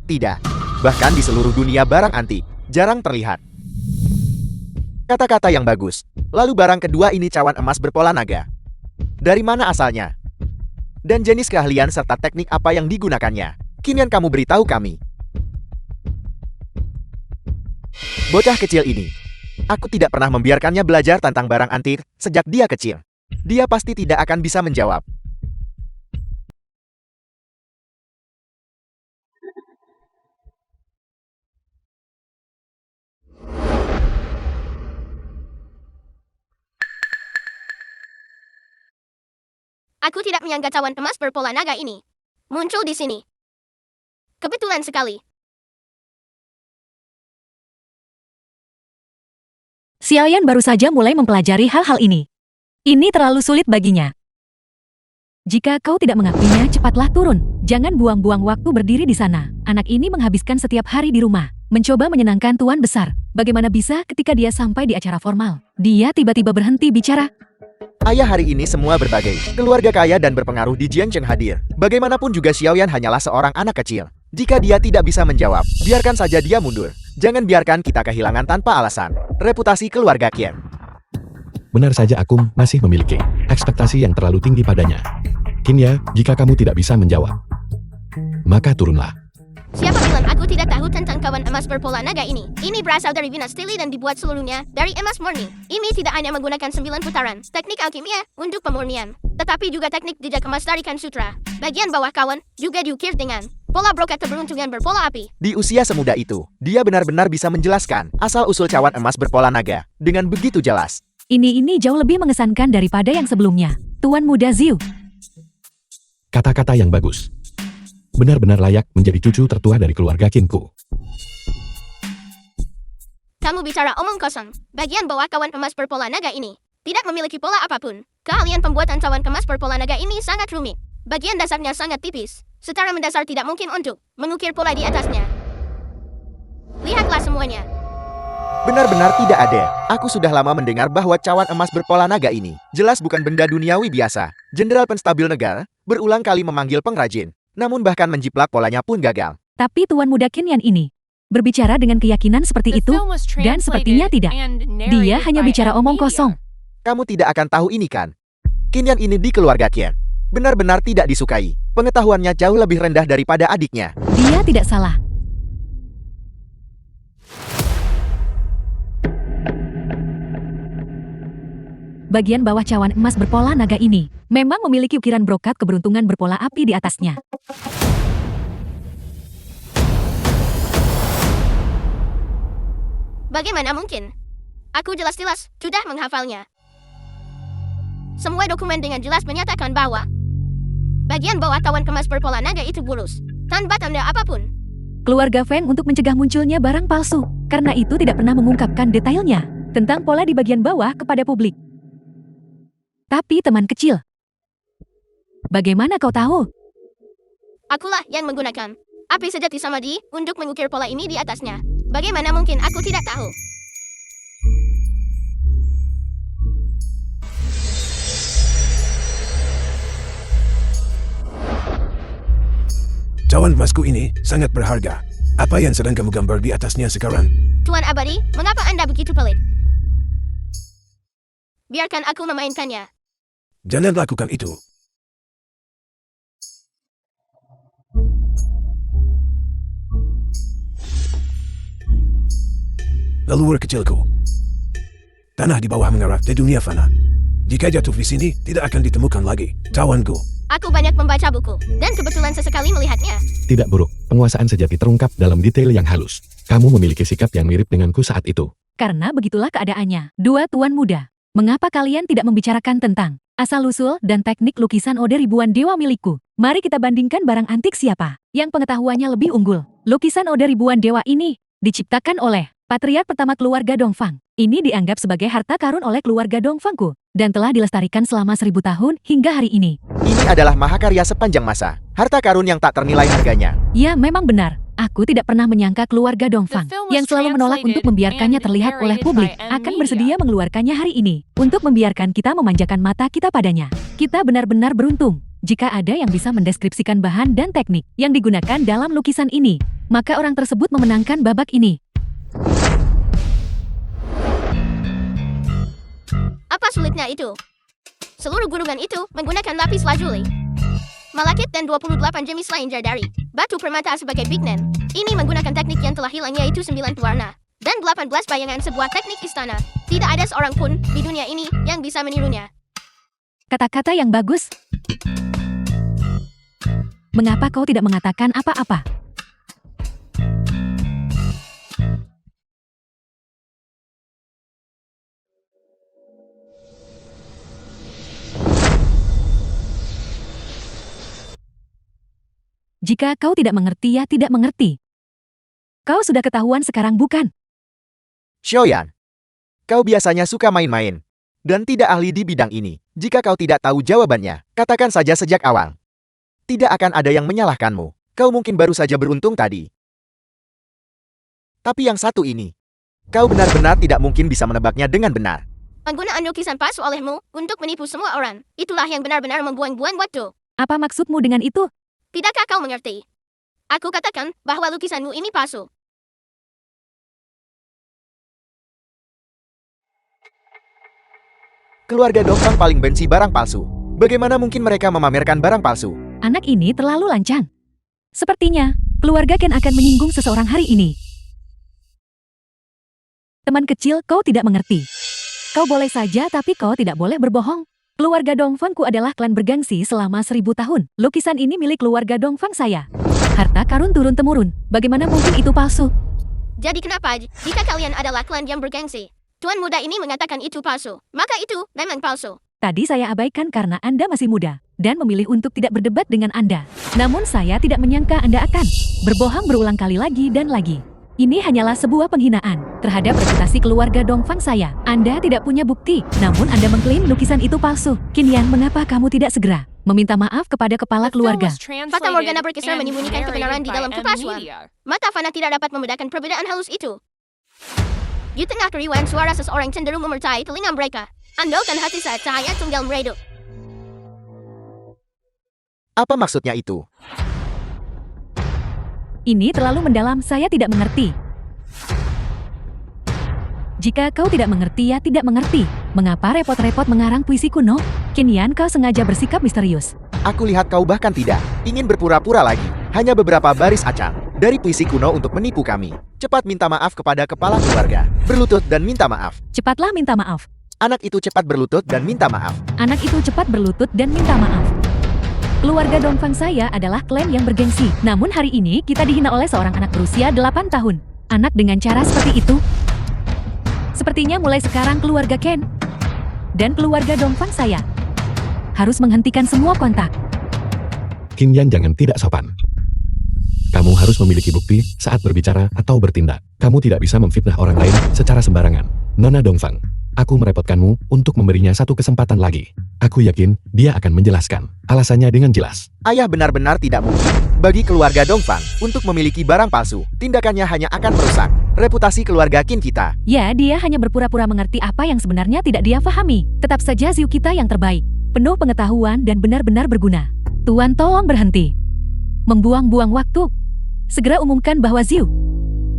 F: Tidak, bahkan di seluruh dunia barang antik, jarang terlihat. Kata-kata yang bagus. Lalu barang kedua ini cawan emas berpola naga. Dari mana asalnya? Dan jenis keahlian serta teknik apa yang digunakannya? Kinian kamu beritahu kami. Bocah kecil ini. Aku tidak pernah membiarkannya belajar tentang barang antik sejak dia kecil. Dia pasti tidak akan bisa menjawab.
B: Aku tidak menyangka cawan emas berpola naga ini muncul di sini. Kebetulan sekali.
A: Xiaoyan baru saja mulai mempelajari hal-hal ini. Ini terlalu sulit baginya. Jika kau tidak mengakuinya, cepatlah turun. Jangan buang-buang waktu berdiri di sana. Anak ini menghabiskan setiap hari di rumah, mencoba menyenangkan tuan besar. Bagaimana bisa ketika dia sampai di acara formal, dia tiba-tiba berhenti bicara?
F: Ayah hari ini semua berbagai keluarga kaya dan berpengaruh di Jiangchen hadir. Bagaimanapun juga Xiaoyan hanyalah seorang anak kecil. Jika dia tidak bisa menjawab, biarkan saja dia mundur. Jangan biarkan kita kehilangan tanpa alasan reputasi keluarga Qin.
D: Benar saja aku masih memiliki ekspektasi yang terlalu tinggi padanya. Kinya, jika kamu tidak bisa menjawab, maka turunlah.
B: Siapa bilang aku tidak tahu tentang kawan emas berpola naga ini? Ini berasal dari Venus Tilly dan dibuat seluruhnya dari emas murni. Ini tidak hanya menggunakan 9 putaran teknik alkimia untuk pemurnian, tetapi juga teknik jejak emas dari Kan Sutra. Bagian bawah kawan juga diukir dengan pola brokat keberuntungan berpola api.
F: Di usia semuda itu, dia benar-benar bisa menjelaskan asal-usul cawan emas berpola naga dengan begitu jelas.
A: Ini jauh lebih mengesankan daripada yang sebelumnya. Tuan Muda Ziu.
D: Kata-kata yang bagus. Benar-benar layak menjadi cucu tertua dari keluarga Qinku.
B: Kamu bicara omong kosong. Bagian bawah kawan emas berpola naga ini tidak memiliki pola apapun. Keahlian pembuatan cawan emas berpola naga ini sangat rumit. Bagian dasarnya sangat tipis. Secara mendasar tidak mungkin untuk mengukir pola di atasnya. Lihatlah semuanya.
F: Benar-benar tidak ada. Aku sudah lama mendengar bahwa cawan emas berpola naga ini jelas bukan benda duniawi biasa. Jenderal Penstabil Negara berulang kali memanggil pengrajin, namun bahkan menjiplak polanya pun gagal.
A: Tapi Tuan Muda Qin ini berbicara dengan keyakinan seperti
E: The
A: itu,
E: film was
A: dan sepertinya
E: translated
A: tidak.
E: and
A: Dia
E: narrated
A: hanya
E: by
A: bicara omong
E: Media.
A: kosong.
F: Kamu tidak akan tahu ini kan? Qin ini di keluarga Qian benar-benar tidak disukai. Pengetahuannya jauh lebih rendah daripada adiknya.
A: Dia tidak salah. Bagian bawah cawan emas berpola naga ini memang memiliki ukiran brokat keberuntungan berpola api di atasnya.
B: Bagaimana mungkin? Aku jelas-jelas sudah menghafalnya. Semua dokumen dengan jelas menyatakan bahwa bagian bawah kawan kemas berpola naga itu bulus, tanpa tanda apapun.
A: Keluarga Feng untuk mencegah munculnya barang palsu, karena itu tidak pernah mengungkapkan detailnya tentang pola di bagian bawah kepada publik. Tapi teman kecil, bagaimana kau tahu?
B: Akulah yang menggunakan api sejati samadhi untuk mengukir pola ini di atasnya. Bagaimana mungkin aku tidak tahu?
C: Cawan emasku ini sangat berharga. Apa yang sedang kamu gambar di atasnya sekarang?
B: Tuan Abadi, mengapa Anda begitu pelit? Biarkan aku memainkannya.
C: Jangan lakukan itu. Leluhur kecilku. Tanah di bawah mengarah ke dunia fana. Jika jatuh di sini, tidak akan ditemukan lagi. Cawanku.
B: Aku banyak membaca buku, dan kebetulan sesekali melihatnya.
D: Tidak buruk, penguasaan sejati terungkap dalam detail yang halus. Kamu memiliki sikap yang mirip denganku saat itu.
A: Karena begitulah keadaannya. Dua tuan muda, mengapa kalian tidak membicarakan tentang asal-usul dan teknik lukisan Ode ribuan dewa milikku? Mari kita bandingkan barang antik siapa yang pengetahuannya lebih unggul. Lukisan Ode ribuan dewa ini diciptakan oleh patriark pertama keluarga Dongfang. Ini dianggap sebagai harta karun oleh keluarga Dongfangku dan telah dilestarikan selama 1000 tahun hingga hari ini.
F: Ini adalah mahakarya sepanjang masa. Harta karun yang tak ternilai harganya.
A: Ya, memang benar. Aku tidak pernah menyangka keluarga Dongfang
E: The film was
A: yang selalu menolak untuk
E: translated
A: membiarkannya
E: and
A: terlihat oleh
E: narrated
A: publik
E: by
A: akan
E: Media.
A: bersedia mengeluarkannya hari ini untuk membiarkan kita memanjakan mata kita padanya. Kita benar-benar beruntung jika ada yang bisa mendeskripsikan bahan dan teknik yang digunakan dalam lukisan ini, maka orang tersebut memenangkan babak ini.
B: Apa sulitnya itu? Seluruh gunungan itu menggunakan lapis lazuli, malakit dan 28 jenis lain dari batu permata sebagai pigment. Ini menggunakan teknik yang telah hilang yaitu 9 warna dan 18 bayangan sebuah teknik istana. Tidak ada seorang pun di dunia ini yang bisa menirunya.
A: Kata-kata yang bagus. Mengapa kau tidak mengatakan apa-apa? Jika kau tidak mengerti, ya tidak mengerti. Kau sudah ketahuan sekarang, bukan?
F: Xiaoyan, kau biasanya suka main-main dan tidak ahli di bidang ini. Jika kau tidak tahu jawabannya, katakan saja sejak awal. Tidak akan ada yang menyalahkanmu. Kau mungkin baru saja beruntung tadi. Tapi yang satu ini, kau benar-benar tidak mungkin bisa menebaknya dengan benar.
B: Penggunaan lukisan palsu olehmu untuk menipu semua orang, itulah yang benar-benar membuang-buang waktu.
A: Apa maksudmu dengan itu?
B: Tidakkah kau mengerti? Aku katakan bahwa lukisanmu ini palsu.
F: Keluarga Dongfang paling benci barang palsu. Bagaimana mungkin mereka memamerkan barang palsu?
A: Anak ini terlalu lancang. Sepertinya, keluarga Ken akan menyinggung seseorang hari ini. Teman kecil, kau tidak mengerti. Kau boleh saja tapi kau tidak boleh berbohong. Keluarga Dongfangku adalah klan bergengsi selama 1000 tahun. Lukisan ini milik keluarga Dongfang saya. Harta karun turun-temurun. Bagaimana mungkin itu palsu?
B: Jadi kenapa jika kalian adalah klan yang bergengsi? Tuan muda ini mengatakan itu palsu. Maka itu memang palsu.
A: Tadi saya abaikan karena Anda masih muda dan memilih untuk tidak berdebat dengan Anda. Namun saya tidak menyangka Anda akan berbohong berulang kali lagi dan lagi. Ini hanyalah sebuah penghinaan terhadap reputasi keluarga Dongfang saya. Anda tidak punya bukti, namun Anda mengklaim lukisan itu palsu. Qin Yan, mengapa kamu tidak segera meminta maaf kepada kepala keluarga?
B: Fata Morgana berkisar menyembunyikan kebenaran di dalam kepalsuan. Mata Fana tidak dapat membedakan perbedaan halus itu. Di tengah keriuhan suara seseorang cenderung memercayai telinga mereka. Andalkan hati saat cahaya tunggal meredup.
F: Apa maksudnya itu?
A: Ini terlalu mendalam, saya tidak mengerti. Jika kau tidak mengerti, ya tidak mengerti. Mengapa repot-repot mengarang puisi kuno? Qin Yan, kau sengaja bersikap misterius.
F: Aku lihat kau bahkan tidak ingin berpura-pura lagi. Hanya beberapa baris acang dari puisi kuno untuk menipu kami. Cepat minta maaf kepada kepala keluarga. Berlutut dan minta maaf.
A: Cepatlah minta maaf.
F: Anak itu cepat berlutut dan minta maaf.
A: Anak itu cepat berlutut dan minta maaf. Keluarga Dongfang saya adalah klan yang bergengsi. Namun hari ini kita dihina oleh seorang anak berusia 8 tahun. Anak dengan cara seperti itu. Sepertinya mulai sekarang keluarga Ken dan keluarga Dongfang saya harus menghentikan semua kontak.
D: Qin Yan, jangan tidak sopan. Kamu harus memiliki bukti saat berbicara atau bertindak. Kamu tidak bisa memfitnah orang lain secara sembarangan. Nona Dongfang, aku merepotkanmu untuk memberinya satu kesempatan lagi. Aku yakin dia akan menjelaskan alasannya dengan jelas.
F: Ayah benar-benar tidak mungkin bagi keluarga Dongfang untuk memiliki barang palsu. Tindakannya hanya akan merusak reputasi keluarga Qin kita.
A: Ya, dia hanya berpura-pura mengerti apa yang sebenarnya tidak dia pahami. Tetap saja Ziu kita yang terbaik, penuh pengetahuan dan benar-benar berguna. Tuan, tolong berhenti membuang-buang waktu. Segera umumkan bahwa Ziu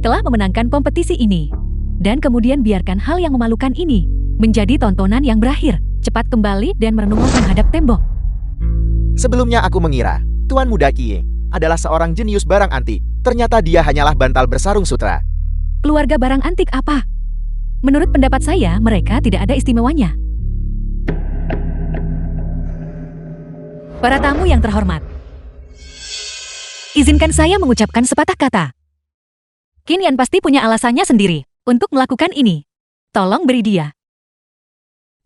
A: telah memenangkan kompetisi ini. Dan kemudian biarkan hal yang memalukan ini menjadi tontonan yang berakhir. Cepat kembali dan merenunglah menghadap tembok.
F: Sebelumnya aku mengira Tuan Muda Kie adalah seorang jenius barang antik. Ternyata dia hanyalah bantal bersarung sutra.
A: Keluarga barang antik apa? Menurut pendapat saya, mereka tidak ada istimewanya. Para tamu yang terhormat, izinkan saya mengucapkan sepatah kata. Qin Yan pasti punya alasannya sendiri untuk melakukan ini. Tolong beri dia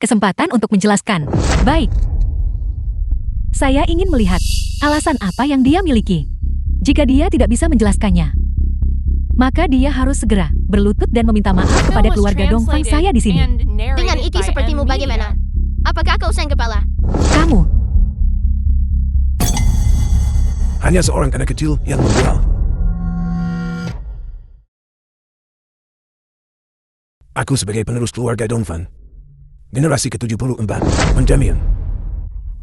A: kesempatan untuk menjelaskan. Baik. Saya ingin melihat alasan apa yang dia miliki. Jika dia tidak bisa menjelaskannya, maka dia harus segera berlutut dan meminta maaf kepada keluarga Dongfang saya di sini.
B: Dengan iki sepertimu bagaimana? Apakah kau sang kepala?
A: Kamu,
C: Hanya seorang anak kecil yang menjual. Aku sebagai penerus keluarga Dongfang, generasi ke-74, menjamin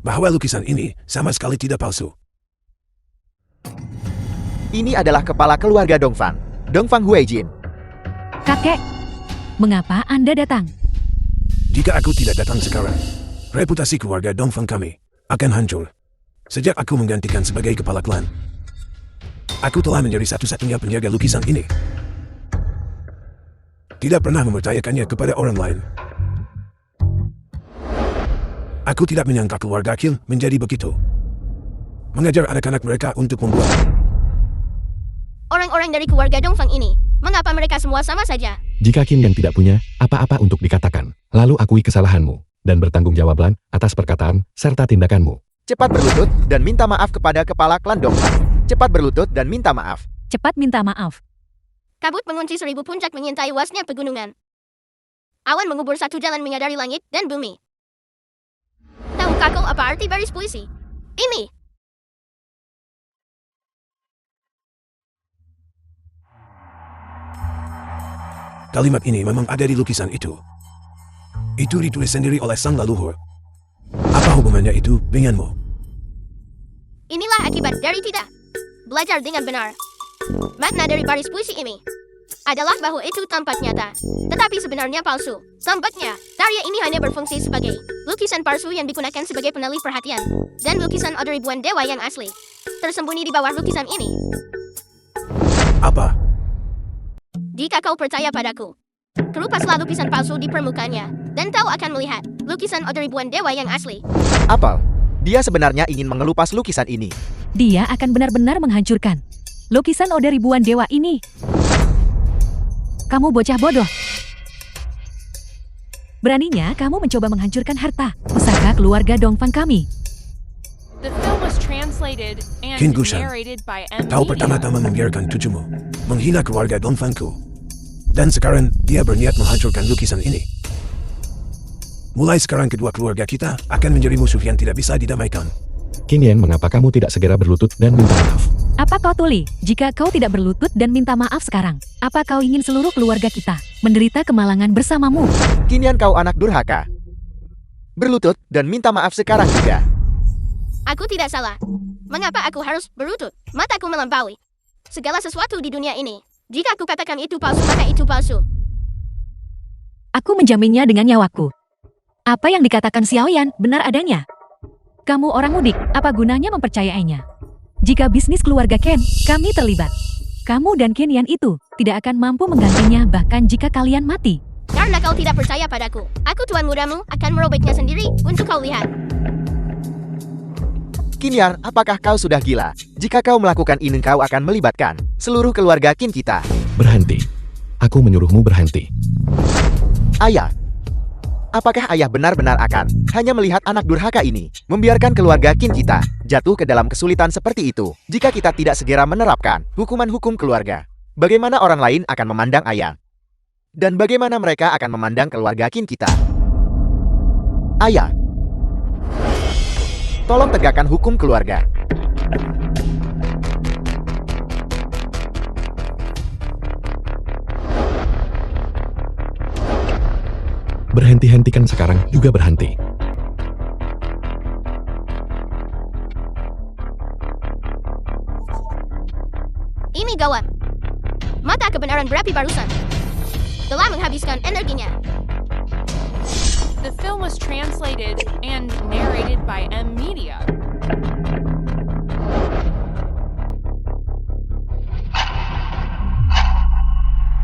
C: bahwa lukisan ini sama sekali tidak palsu.
F: Ini adalah kepala keluarga Dongfang, Dongfang Huijin.
A: kakek. Mengapa Anda datang?
C: Jika aku tidak datang sekarang, reputasi keluarga Dongfang kami akan hancur. Sejak aku menggantikan sebagai kepala klan, aku telah menjadi satu-satunya penjaga lukisan ini. Tidak pernah mempercayakannya kepada orang lain. Aku tidak menyangka keluarga Qin menjadi begitu. Mengajar anak-anak mereka untuk membuat.
B: Orang-orang dari keluarga Dongfang ini, mengapa mereka semua sama saja?
D: Jika Qin Yan tidak punya apa-apa untuk dikatakan, lalu akui kesalahanmu dan bertanggung jawablah atas perkataan serta tindakanmu.
F: Cepat berlutut dan minta maaf kepada kepala klan Dongfang. Cepat berlutut dan minta maaf.
A: Cepat minta maaf.
B: Kabut mengunci 1000 puncak mengintai luasnya pegunungan. Awan mengubur satu jalan menyadari langit dan bumi. Tahukah kau apa arti baris puisi ini?
C: Kalimat ini memang ada di lukisan itu. Itu ditulis sendiri oleh sang leluhur. Apa hubungannya itu denganmu?
B: Inilah akibat dari tidak belajar dengan benar makna dari baris puisi ini. adalah bahwa itu tampak nyata, tetapi sebenarnya palsu. Tampaknya, karya ini hanya berfungsi sebagai lukisan palsu yang digunakan sebagai penalih perhatian, dan lukisan ada ribuan dewa yang asli tersembunyi di bawah lukisan ini.
C: Apa?
B: Jika kau percaya padaku, kelupaslah lukisan palsu di permukaannya, dan kau akan melihat lukisan ada ribuan dewa yang asli.
F: Apel, dia sebenarnya ingin mengelupas lukisan ini.
A: Dia akan benar-benar menghancurkan lukisan Oda ribuan dewa ini. Kamu bocah bodoh. Beraninya kamu mencoba menghancurkan harta pusaka keluarga Dongfang kami.
E: The film was translated and
C: King Gushan,
E: narrated by M.
C: Kau
E: Media.
C: pertama-tama membiarkan cucumu menghina keluarga Dongfangku. Dan sekarang dia berniat menghancurkan lukisan ini. Mulai sekarang kedua keluarga kita akan menjadi musuh yang tidak bisa didamaikan.
D: Qin Yan, mengapa kamu tidak segera berlutut dan minta maaf?
A: Apa kau tuli? Jika kau tidak berlutut dan minta maaf sekarang, apa kau ingin seluruh keluarga kita menderita kemalangan bersamamu?
F: Qin Yan, kau anak durhaka. Berlutut dan minta maaf sekarang juga.
B: Aku tidak salah. Mengapa aku harus berlutut? Mataku melampaui segala sesuatu di dunia ini. Jika aku katakan itu palsu, maka itu palsu.
A: Aku menjaminnya dengan nyawaku. Apa yang dikatakan Xiaoyan benar adanya. Kamu orang mudik, apa gunanya mempercayainya? Jika bisnis keluarga Ken, kami terlibat. Kamu dan Qin Yan itu tidak akan mampu menggantinya bahkan jika kalian mati.
B: Karena kau tidak percaya padaku, aku tuan mudamu akan merobeknya sendiri untuk kau lihat.
F: Qin Yan, apakah kau sudah gila? Jika kau melakukan ini, kau akan melibatkan seluruh keluarga Qin kita.
D: Berhenti. Aku menyuruhmu berhenti.
F: Ayah, apakah ayah benar-benar akan hanya melihat anak durhaka ini membiarkan keluarga Qin kita jatuh ke dalam kesulitan seperti itu jika kita tidak segera menerapkan hukuman-hukum keluarga? Bagaimana orang lain akan memandang ayah? Dan bagaimana mereka akan memandang keluarga Qin kita? Ayah, tolong tegakkan hukum keluarga.
D: Berhenti-hentikan sekarang juga berhenti.
B: Ini gawat. Mata kebenaran berapi barusan telah menghabiskan energinya.
E: The film was translated and narrated by M. Media.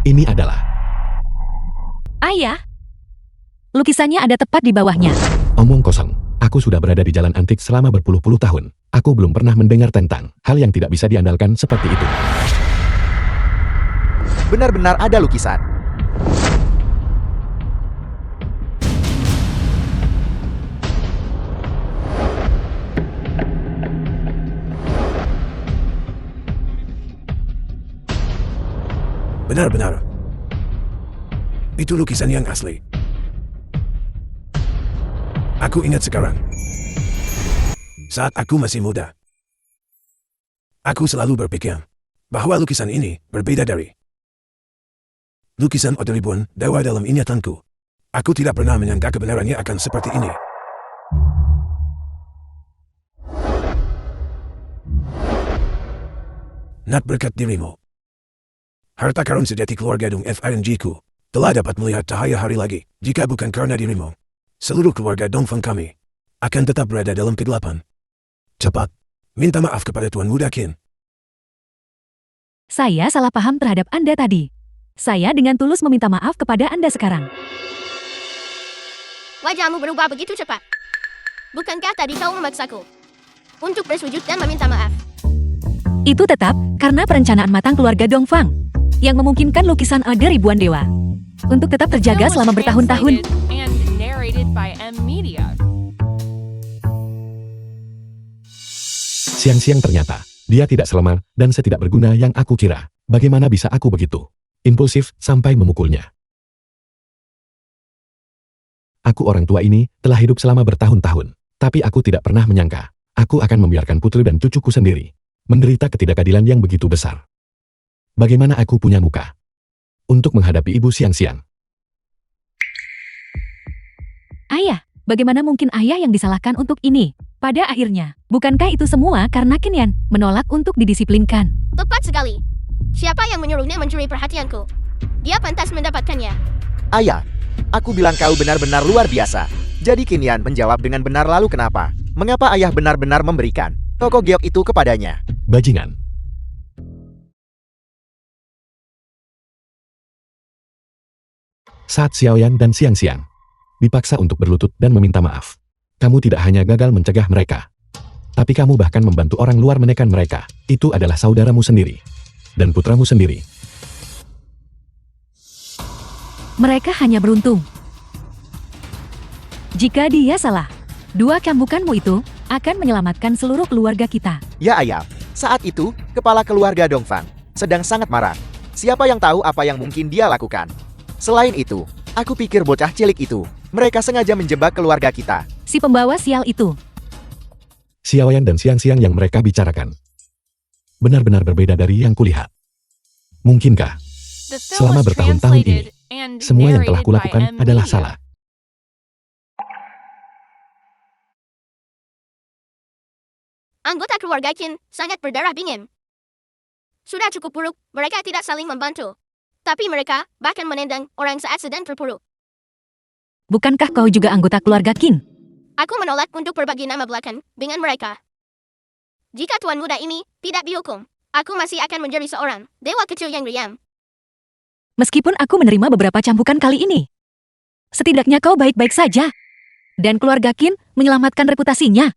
D: Ini adalah
A: Ayah, lukisannya ada tepat di bawahnya.
D: omong kosong. Aku sudah berada di jalan antik selama berpuluh-puluh tahun. Aku belum pernah mendengar tentang hal yang tidak bisa diandalkan seperti itu.
F: Benar-benar ada lukisan.
C: Benar-benar. Itu lukisan yang asli. Aku ingat sekarang. Saat aku masih muda, aku selalu berpikir bahwa lukisan ini berbeda dari lukisan Oda ribuan dewa dalam ingatanku. Aku tidak pernah menyangka kebenarannya akan seperti ini. Nat, berkat dirimu, harta karun sejati keluarga Dong FING ku telah dapat melihat cahaya hari lagi. Jika bukan karena dirimu, seluruh keluarga Dongfang kami akan tetap berada dalam kegelapan. Cepat, minta maaf kepada Tuan Muda Qin.
A: Saya salah paham terhadap Anda tadi. Saya dengan tulus meminta maaf kepada Anda sekarang.
B: Wajahmu berubah begitu cepat. Bukankah tadi kau memaksaku untuk bersujud dan meminta maaf?
A: Itu tetap karena perencanaan matang keluarga Dongfang yang memungkinkan lukisan ada ribuan dewa untuk tetap terjaga
E: Film was
A: selama bertahun-tahun.
E: translated and narrated by M. Media.
D: Siang-siang ternyata, dia tidak selemah dan setidak berguna yang aku kira. Bagaimana bisa aku begitu impulsif sampai memukulnya? Aku orang tua ini telah hidup selama bertahun-tahun, tapi aku tidak pernah menyangka aku akan membiarkan putri dan cucuku sendiri menderita ketidakadilan yang begitu besar. Bagaimana aku punya muka untuk menghadapi ibu siang-siang?
A: Ayah, bagaimana mungkin ayah yang disalahkan untuk ini? Pada akhirnya, bukankah itu semua karena Qin Yan menolak untuk didisiplinkan?
B: Tepat sekali. Siapa yang menyuruhnya mencuri perhatianku? Dia pantas mendapatkannya.
F: Ayah, aku bilang kau benar-benar luar biasa. Jadi Qin Yan menjawab dengan benar, lalu kenapa? Mengapa ayah benar-benar memberikan toko giok itu kepadanya?
D: Bajingan. Saat Xiaoyan dan Xiangxiang dipaksa untuk berlutut dan meminta maaf, kamu tidak hanya gagal mencegah mereka, tapi kamu bahkan membantu orang luar menekan mereka. Itu adalah saudaramu sendiri dan putramu sendiri.
A: Mereka hanya beruntung. Jika dia salah, dua cambukanmu itu akan menyelamatkan seluruh keluarga kita.
F: Ya ayah, saat itu, kepala keluarga Dongfang sedang sangat marah. Siapa yang tahu apa yang mungkin dia lakukan? Selain itu, aku pikir bocah cilik itu, mereka sengaja menjebak keluarga kita.
A: Si pembawa sial itu.
D: Xiaoyan dan Xiangxiang yang mereka bicarakan benar-benar berbeda dari yang kulihat. Mungkinkah
E: The film
D: selama
E: was
D: bertahun-tahun ini,
E: translated and
D: semua yang telah
E: narrated by
D: kulakukan
E: M.
D: adalah
E: Media.
D: salah?
B: Anggota keluarga Qin sangat berdarah dingin. Sudah cukup buruk, mereka tidak saling membantu. Tapi mereka bahkan menendang orang saat sedang terpuruk.
A: Bukankah kau juga anggota keluarga Qin?
B: Aku menolak untuk berbagi nama belakang dengan mereka. Jika tuan muda ini tidak dihukum, aku masih akan menjadi seorang dewa kecil yang riang.
A: Meskipun aku menerima beberapa cambukan kali ini, setidaknya kau baik-baik saja. Dan keluarga Qin menyelamatkan reputasinya.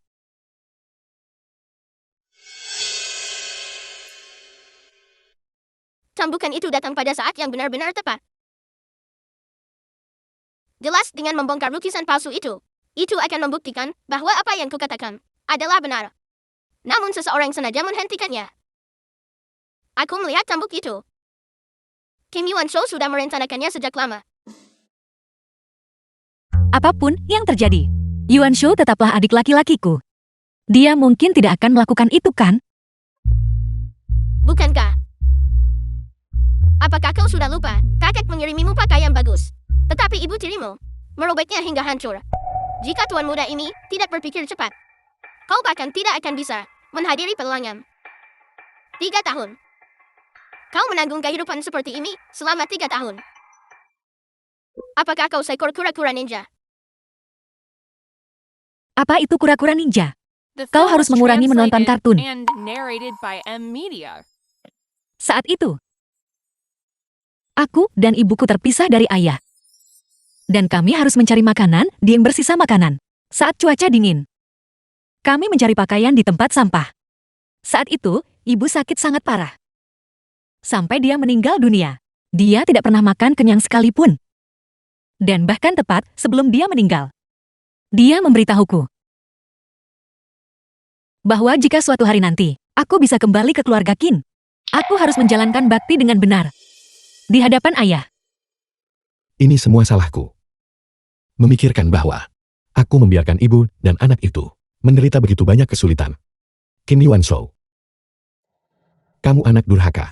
B: Cambukan itu datang pada saat yang benar-benar tepat. Jelas dengan membongkar lukisan palsu itu akan membuktikan bahwa apa yang kukatakan adalah benar. Namun seseorang sengaja menghentikannya. Aku melihat cambuk itu. Kim Yuan Shou sudah merencanakannya sejak lama.
A: Apapun yang terjadi, Yuan Shou tetaplah adik laki-lakiku. Dia mungkin tidak akan melakukan itu, kan?
B: Bukankah? Apakah kau sudah lupa? Kakek mengirimimu pakaian bagus. Tetapi ibu tirimu merobeknya hingga hancur. Jika tuan muda ini tidak berpikir cepat, kau bahkan tidak akan bisa menghadiri pelangan. 3 tahun. Kau menanggung kehidupan seperti ini selama 3 tahun. Apakah kau seekor kura-kura ninja?
A: Apa itu kura-kura ninja?
E: The
A: Kau
E: film
A: harus
E: was
A: mengurangi menonton
E: translated
A: kartun.
E: and narrated by M. Media.
A: Saat itu, aku dan ibuku terpisah dari ayah. Dan kami harus mencari makanan di yang bersisa makanan. Saat cuaca dingin, kami mencari pakaian di tempat sampah. Saat itu, ibu sakit sangat parah. Sampai dia meninggal dunia. Dia tidak pernah makan kenyang sekalipun. Dan bahkan tepat sebelum dia meninggal, dia memberitahuku bahwa jika suatu hari nanti aku bisa kembali ke keluarga Qin, aku harus menjalankan bakti dengan benar di hadapan ayah.
D: Ini semua salahku. Memikirkan bahwa aku membiarkan ibu dan anak itu menderita begitu banyak kesulitan. Qin Yuan Shou, kamu anak durhaka.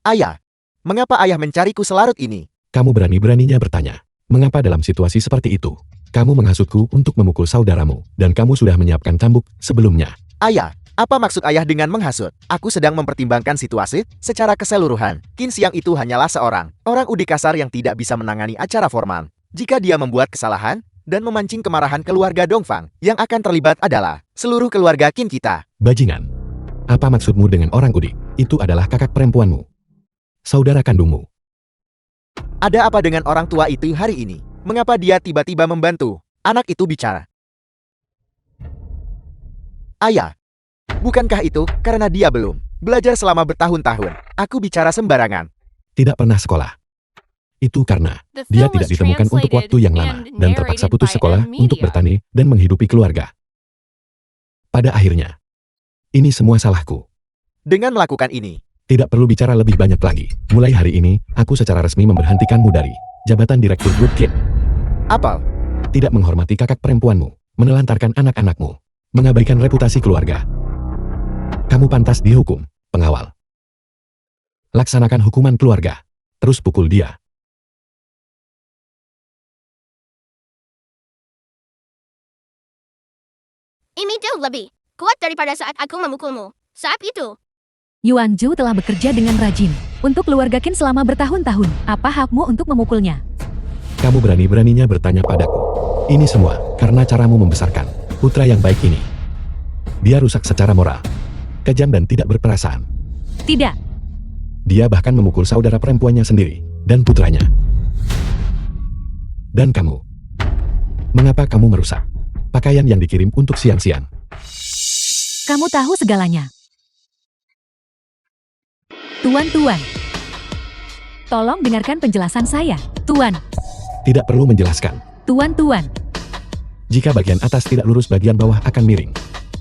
F: Ayah, mengapa ayah mencariku selarut ini?
D: Kamu berani-beraninya bertanya, mengapa dalam situasi seperti itu, kamu menghasutku untuk memukul saudaramu, dan kamu sudah menyiapkan cambuk sebelumnya.
F: Ayah, apa maksud ayah dengan menghasut? Aku sedang mempertimbangkan situasi secara keseluruhan. Qin Xiang itu hanyalah seorang orang udik kasar yang tidak bisa menangani acara formal. Jika dia membuat kesalahan dan memancing kemarahan keluarga Dongfang, yang akan terlibat adalah seluruh keluarga Qin kita.
D: Bajingan. Apa maksudmu dengan orang udik? Itu adalah kakak perempuanmu. Saudara kandungmu.
F: Ada apa dengan orang tua itu hari ini? Mengapa dia tiba-tiba membantu anak itu bicara? Ayah, bukankah itu karena dia belum belajar selama bertahun-tahun? Aku bicara sembarangan.
D: Tidak pernah sekolah. Itu karena
E: The
D: dia
E: film
D: tidak
E: was
D: ditemukan untuk waktu yang lama
E: translated
D: dan
E: and
D: terpaksa
E: narrated
D: putus
E: by
D: sekolah
E: M.
D: untuk
E: Media.
D: bertani dan menghidupi keluarga. Pada akhirnya, ini semua salahku.
F: Dengan melakukan ini,
D: Tidak perlu bicara lebih banyak lagi. Mulai hari ini, aku secara resmi memberhentikanmu dari jabatan Direktur Grup Qin.
F: apel.
D: Tidak menghormati kakak perempuanmu, menelantarkan anak-anakmu, mengabaikan reputasi keluarga. Kamu pantas dihukum, pengawal. Laksanakan hukuman keluarga. Terus pukul dia.
B: Ini jauh lebih kuat daripada saat aku memukulmu. Saat itu,
A: Yuan Zhu telah bekerja dengan rajin untuk keluarga Qin selama bertahun-tahun. Apa hakmu untuk memukulnya?
D: Kamu berani-beraninya bertanya padaku. Ini semua karena caramu membesarkan putra yang baik ini. Dia rusak secara moral, kejam dan tidak berperasaan.
A: Tidak.
D: Dia bahkan memukul saudara perempuannya sendiri dan putranya. Dan kamu, mengapa kamu merusak pakaian yang dikirim untuk siang-siang?
A: Kamu tahu segalanya. Tuan, tolong dengarkan penjelasan saya. Tuan,
D: Tidak perlu menjelaskan.
A: Tuan.
D: Jika bagian atas tidak lurus, bagian bawah akan miring.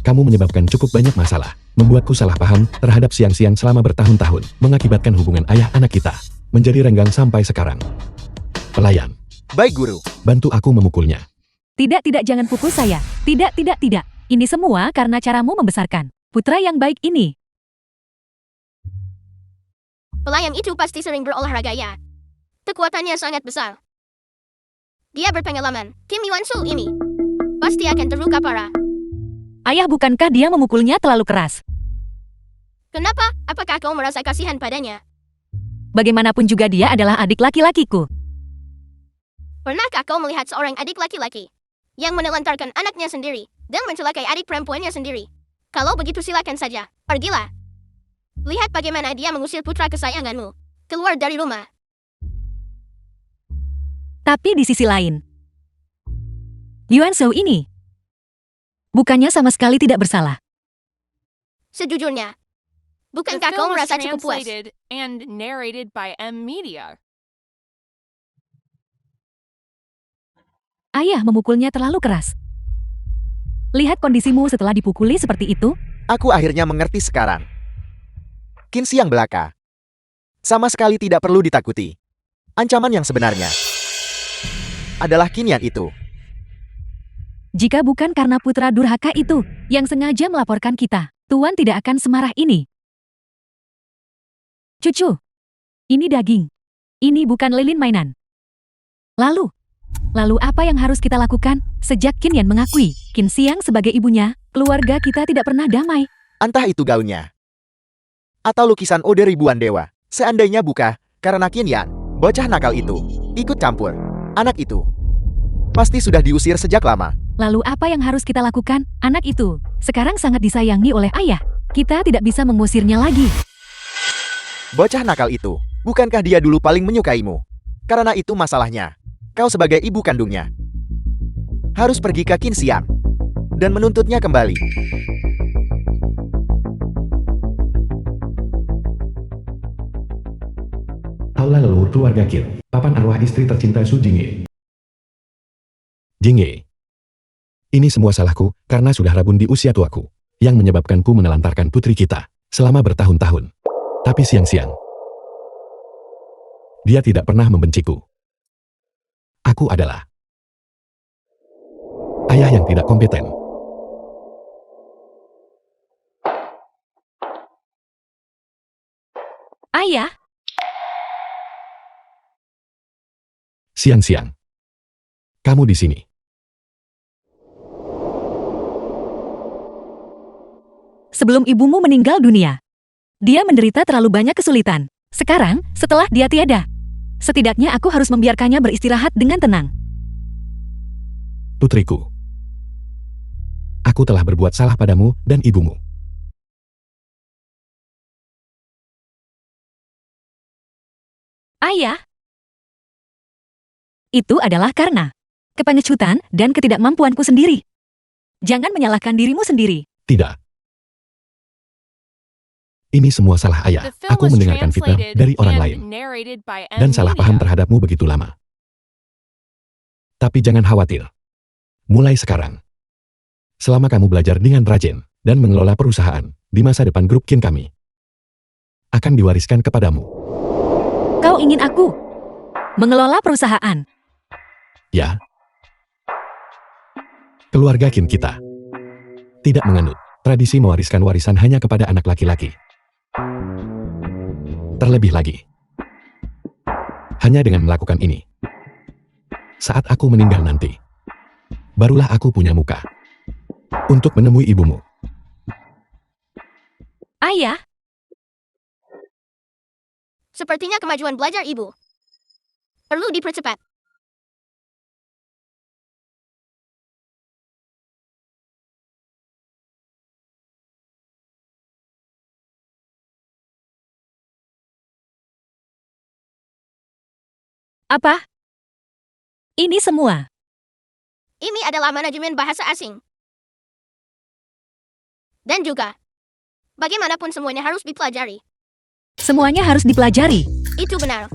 D: Kamu menyebabkan cukup banyak masalah, membuatku salah paham terhadap siang-siang selama bertahun-tahun, mengakibatkan hubungan ayah anak kita menjadi renggang sampai sekarang. Pelayan,
F: Baik guru.
D: bantu aku memukulnya.
A: Tidak, jangan pukul saya. Tidak. Ini semua karena caramu membesarkan putra yang baik ini.
B: pelayan itu pasti sering berolahraga ya. Kekuatannya sangat besar. Dia berpengalaman. Kim Yuan Zhu ini pasti akan terluka parah.
A: Ayah, bukankah dia memukulnya terlalu keras?
B: Kenapa? Apakah kau merasa kasihan padanya?
A: Bagaimanapun juga dia adalah adik laki-lakiku.
B: Pernahkah kau melihat seorang adik laki-laki yang menelantarkan anaknya sendiri dan mencelakai adik perempuannya sendiri? Kalau begitu silakan saja, pergilah. Lihat bagaimana dia mengusir putra kesayanganmu keluar dari rumah.
A: Tapi di sisi lain, Yuan Zhu ini bukannya sama sekali tidak bersalah.
B: Sejujurnya,
E: The
B: bukankah kau
E: film was
B: merasa cukup puas?
E: translated and narrated by M Media.
A: Ayah memukulnya terlalu keras. Lihat kondisimu setelah dipukuli seperti itu.
F: Aku akhirnya mengerti sekarang. Qin Xiang belaka. Sama sekali tidak perlu ditakuti. Ancaman yang sebenarnya adalah Qin Yan itu.
A: Jika bukan karena putra durhaka itu yang sengaja melaporkan kita, Tuan tidak akan semarah ini. Cucu, ini daging. Ini bukan lilin mainan. Lalu apa yang harus kita lakukan? Sejak Qin Yan mengakui Qin Xiang sebagai ibunya, keluarga kita tidak pernah damai.
F: Entah itu gaunnya atau lukisan ode ribuan dewa. Seandainya buka karena Qin Yan, bocah nakal itu ikut campur, anak itu pasti sudah diusir sejak lama.
A: Lalu apa yang harus kita lakukan? Anak itu sekarang sangat disayangi oleh ayah. Kita tidak bisa mengusirnya lagi.
F: Bocah nakal itu, bukankah dia dulu paling menyukaimu? Karena itu masalahnya. Kau sebagai ibu kandungnya harus pergi ke Qin Xiang dan menuntutnya kembali.
D: Aula leluhur keluarga Qin, papan arwah istri tercinta Su Jingye. Jingye, ini semua salahku karena sudah rabun di usia tuaku, yang menyebabkanku menelantarkan putri kita selama bertahun-tahun. Tapi siang-siang, dia tidak pernah membenciku. Aku adalah ayah yang tidak kompeten.
A: Ayah,
D: Siang-siang, kamu di sini.
A: sebelum ibumu meninggal dunia, dia menderita terlalu banyak kesulitan. Sekarang, setelah dia tiada, setidaknya aku harus membiarkannya beristirahat dengan tenang.
D: Putriku, aku telah berbuat salah padamu dan ibumu.
A: Ayah, itu adalah karena kepengecutan dan ketidakmampuanku sendiri. Jangan menyalahkan dirimu sendiri.
D: Tidak. Ini semua salah ayah.
E: The film
D: Aku
E: was
D: mendengarkan fitnah
E: translated
D: dari orang
E: and
D: lain
E: narrated by M
D: dan salah paham
E: Media.
D: terhadapmu begitu lama. Tapi jangan khawatir. Mulai sekarang, selama kamu belajar dengan rajin dan mengelola perusahaan di masa depan grup Qin kami, akan diwariskan kepadamu.
A: Kau ingin aku mengelola perusahaan?
D: Ya. Keluarga Qin kita tidak menganut tradisi mewariskan warisan hanya kepada anak laki-laki. Terlebih lagi, hanya dengan melakukan ini, saat aku meninggal nanti, barulah aku punya muka untuk menemui ibumu
A: Ayah,
B: Sepertinya kemajuan belajar ibu perlu dipercepat.
A: apa? Ini semua.
B: Ini adalah manajemen bahasa asing. Dan juga, bagaimanapun semuanya harus dipelajari.
A: Semuanya harus dipelajari.
B: Itu benar.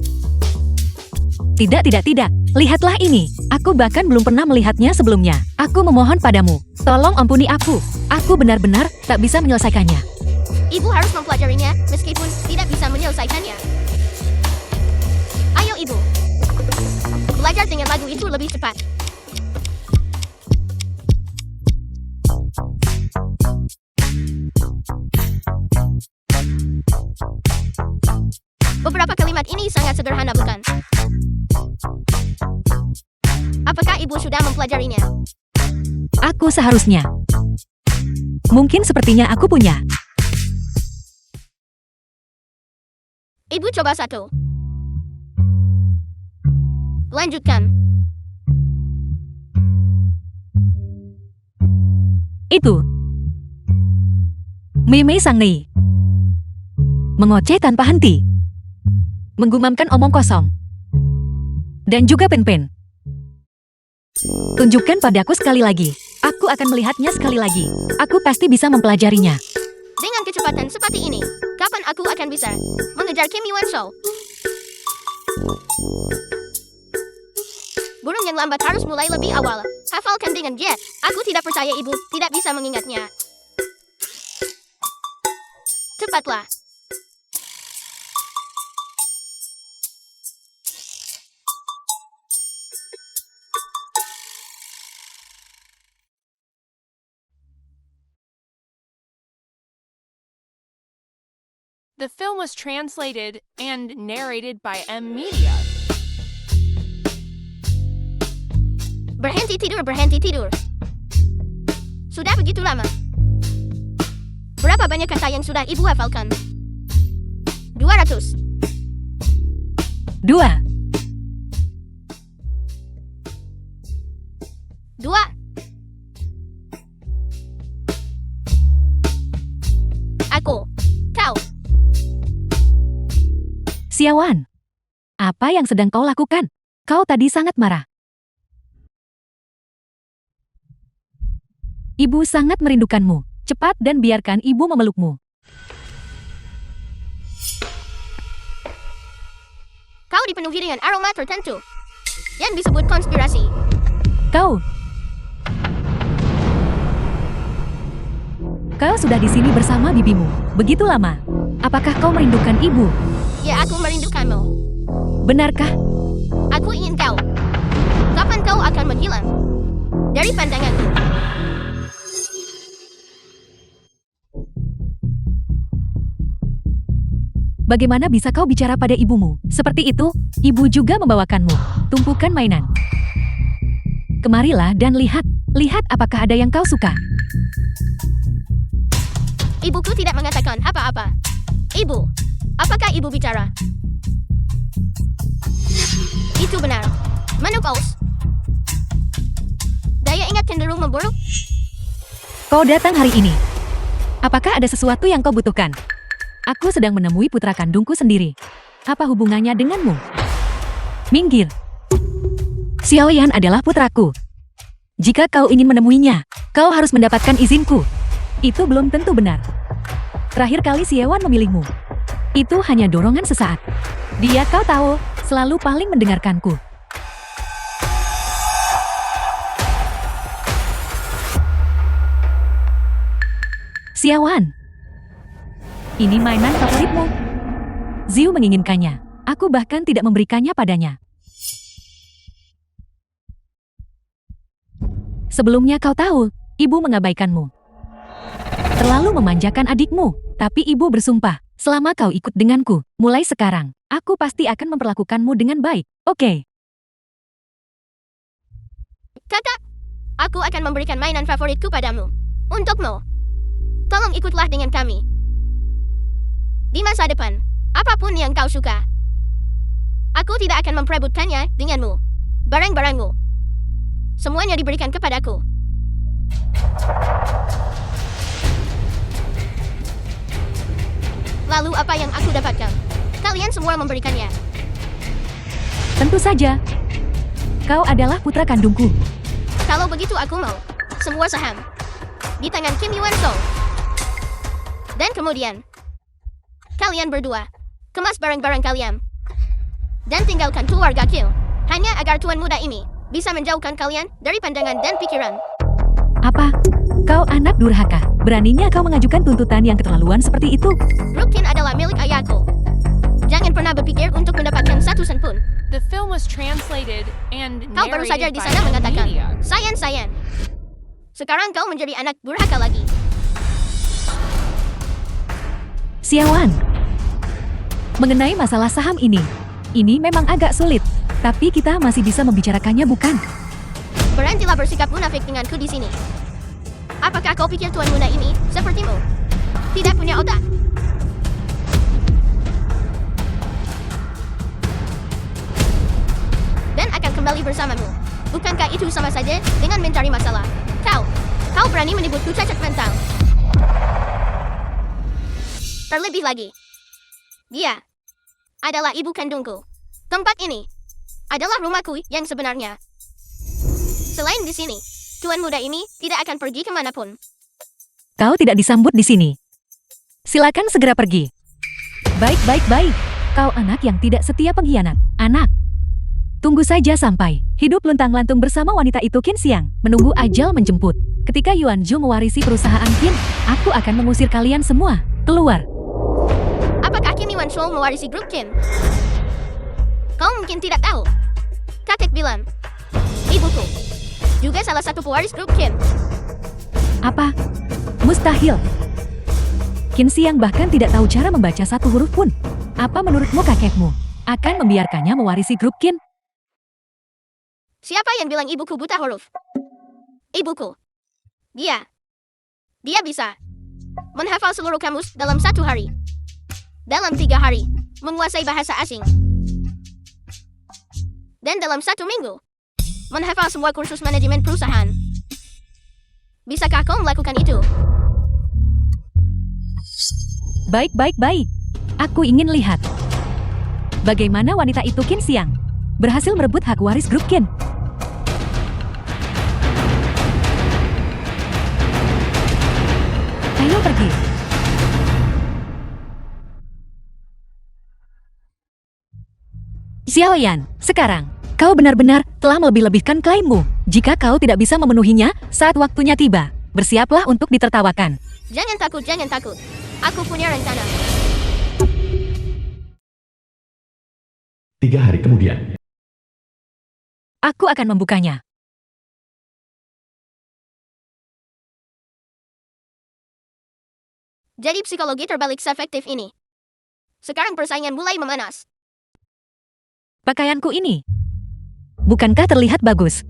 A: Tidak. Lihatlah ini. Aku bahkan belum pernah melihatnya sebelumnya. Aku memohon padamu. Tolong ampuni aku. Aku benar-benar tak bisa menyelesaikannya.
B: Ibu harus mempelajarinya meskipun tidak bisa menyelesaikannya. Ayo ibu. Belajar dengan lagu itu lebih cepat. Beberapa kalimat ini sangat sederhana, bukan? Apakah ibu sudah mempelajarinya?
A: Aku seharusnya. Mungkin sepertinya aku punya.
B: Ibu coba satu. Lanjutkan.
A: Itu. Meme Sang Nei. Mengoceh tanpa henti. Menggumamkan omong kosong. Dan juga pen-pen. Tunjukkan padaku sekali lagi. Aku akan melihatnya sekali lagi. Aku pasti bisa mempelajarinya.
B: Dengan kecepatan seperti ini, kapan aku akan bisa mengejar Kim Yuan Shou? Burung yang lambat harus mulai lebih awal. Hafalkan dengan jet. Aku tidak percaya ibu tidak bisa mengingatnya. Cepatlah.
E: The film was translated and narrated by M Media.
B: Berhenti tidur. Sudah begitu lama. Berapa banyak kata yang sudah ibu hafalkan? 200.
A: 2.
B: 2. Aku. Kau.
A: Xiaowan. Apa yang sedang kau lakukan? Kau tadi sangat marah. Ibu sangat merindukanmu. Cepat dan biarkan ibu memelukmu.
B: Kau dipenuhi dengan aroma tertentu yang disebut konspirasi.
A: Kau sudah di sini bersama bibimu. Begitu lama. Apakah kau merindukan ibu?
B: Ya, aku merindukanmu.
A: Benarkah?
B: Aku ingin kau. Kapan kau akan menghilang dari pandanganku?
A: Bagaimana bisa kau bicara pada ibumu? Seperti itu, ibu juga membawakanmu. Tumpukan mainan. Kemarilah dan lihat. Lihat apakah ada yang kau suka.
B: Ibuku tidak mengatakan apa-apa. Ibu, apakah ibu bicara? Itu benar. Menopause. Daya ingat cenderung memburuk.
A: Kau datang hari ini. Apakah ada sesuatu yang kau butuhkan? Aku sedang menemui putra kandungku sendiri. Apa hubungannya denganmu? Minggir. Xiaoyan adalah putraku. Jika kau ingin menemuinya, kau harus mendapatkan izinku. Itu belum tentu benar. Terakhir kali Xiaowan memilihmu. Itu hanya dorongan sesaat. Dia, kau tahu, selalu paling mendengarkanku. Xiaowan. Ini mainan favoritmu. Ziu menginginkannya. Aku bahkan tidak memberikannya padanya. Sebelumnya kau tahu, ibu mengabaikanmu. Terlalu memanjakan adikmu. Tapi ibu bersumpah, selama kau ikut denganku, mulai sekarang, aku pasti akan memperlakukanmu dengan baik. Oke.
B: Kakak, aku akan memberikan mainan favoritku padamu. Untukmu. Tolong ikutlah dengan kami. Di masa depan, apapun yang kau suka, aku tidak akan memperebutkannya denganmu. Barang-barangmu, semuanya diberikan kepadaku. Lalu apa yang aku dapatkan? Kalian semua memberikannya.
A: Tentu saja. Kau adalah putra kandungku.
B: Kalau begitu aku mau semua saham di tangan Kim Yuan Song. Dan kemudian, kalian berdua kemas barang-barang kalian dan tinggalkan keluarga Kim. Hanya agar tuan muda ini bisa menjauhkan kalian dari pandangan dan pikiran.
A: Apa? Kau anak durhaka. Beraninya kau mengajukan tuntutan yang keterlaluan seperti itu.
B: Grup Kim adalah milik ayahku. Jangan pernah berpikir untuk mendapatkan satu sen pun.
E: The film was translated and
B: Kau baru saja
E: narrated
B: di
E: by
B: sana mengatakan,
E: Media.
B: Sayan. Sekarang kau menjadi anak durhaka lagi.
A: Xiaoan. Mengenai masalah saham ini memang agak sulit. Tapi kita masih bisa membicarakannya, bukan?
B: Berhentilah bersikap munafik denganku di sini. Apakah kau pikir tuan muda ini sepertimu? Tidak punya otak. Dan akan kembali bersamamu. Bukankah itu sama saja dengan mencari masalah? Kau berani menyebutku cacat mental. Terlebih lagi, dia adalah ibu kandungku. Tempat ini adalah rumahku yang sebenarnya. Selain di sini, tuan muda ini tidak akan pergi kemanapun.
A: Kau tidak disambut di sini. Silakan segera pergi. Baik. Kau anak yang tidak setia, pengkhianat. Anak. Tunggu saja sampai hidup luntang-lantung bersama wanita itu Qin Xiang, menunggu ajal menjemput. Ketika Yuan Zhu mewarisi perusahaan Qin, aku akan mengusir kalian semua. Keluar.
B: Apakah Kim Yuan Shou mewarisi grup Qin? Kau mungkin tidak tahu. Kakek bilang, ibuku juga salah satu pewaris grup Qin.
A: Apa? Mustahil. Qin Xiang bahkan tidak tahu cara membaca satu huruf pun. Apa menurutmu kakekmu akan membiarkannya mewarisi grup Qin?
B: Siapa yang bilang ibuku buta huruf? Ibuku. Dia bisa menghafal seluruh kamus dalam 1 hari. Dalam 3 hari, menguasai bahasa asing. Dan dalam 1 minggu, menghafal semua kursus manajemen perusahaan. Bisakah kau melakukan itu?
A: Baik. Aku ingin lihat bagaimana wanita itu Qin Xiang berhasil merebut hak waris grup Qin. Ayo pergi. Xiaoyan, sekarang kau benar-benar telah melebih-lebihkan klaimmu. Jika kau tidak bisa memenuhinya saat waktunya tiba, bersiaplah untuk ditertawakan.
B: Jangan takut. Aku punya rencana.
D: 3 hari kemudian.
A: Aku akan membukanya.
B: Jadi psikologi terbalik seefektif ini. Sekarang persaingan mulai memanas.
A: Pakaianku ini, bukankah terlihat bagus?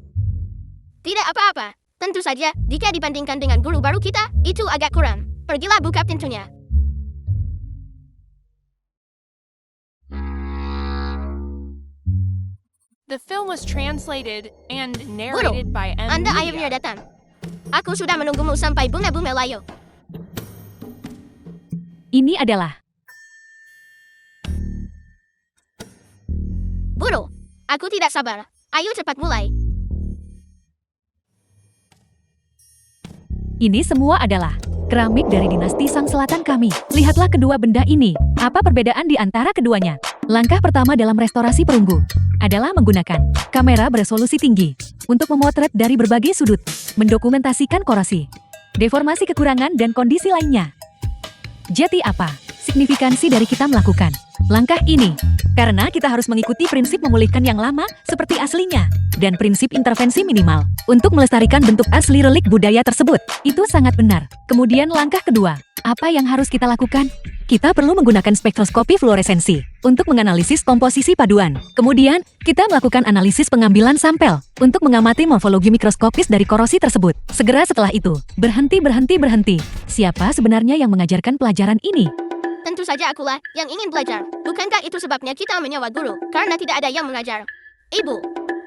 B: Tidak apa-apa. Tentu saja, jika dibandingkan dengan guru baru kita, itu agak kurang. Pergilah buka pintunya.
E: The film was translated and
B: Guru,
E: narrated by
B: Anda akhirnya
E: Media.
B: datang. Aku sudah menunggumu sampai bunga-bunga layu.
A: Ini adalah
B: Guru, aku tidak sabar. Ayo cepat mulai.
A: Ini semua adalah keramik dari dinasti Sang Selatan kami. Lihatlah kedua benda ini. Apa perbedaan di antara keduanya? Langkah pertama dalam restorasi perunggu adalah menggunakan kamera beresolusi tinggi untuk memotret dari berbagai sudut, mendokumentasikan korosi, deformasi kekurangan dan kondisi lainnya. Jadi apa signifikansi dari kita melakukan langkah ini? Karena kita harus mengikuti prinsip memulihkan yang lama seperti aslinya dan prinsip intervensi minimal untuk melestarikan bentuk asli relik budaya tersebut. Itu sangat benar. Kemudian langkah kedua, apa yang harus kita lakukan? Kita perlu menggunakan spektroskopi fluoresensi untuk menganalisis komposisi paduan. Kemudian, kita melakukan analisis pengambilan sampel untuk mengamati morfologi mikroskopis dari korosi tersebut. Segera setelah itu, berhenti. Siapa sebenarnya yang mengajarkan pelajaran ini?
B: Tentu saja akulah yang ingin belajar. Bukankah itu sebabnya kita menyewa guru? Karena tidak ada yang mengajar. Ibu,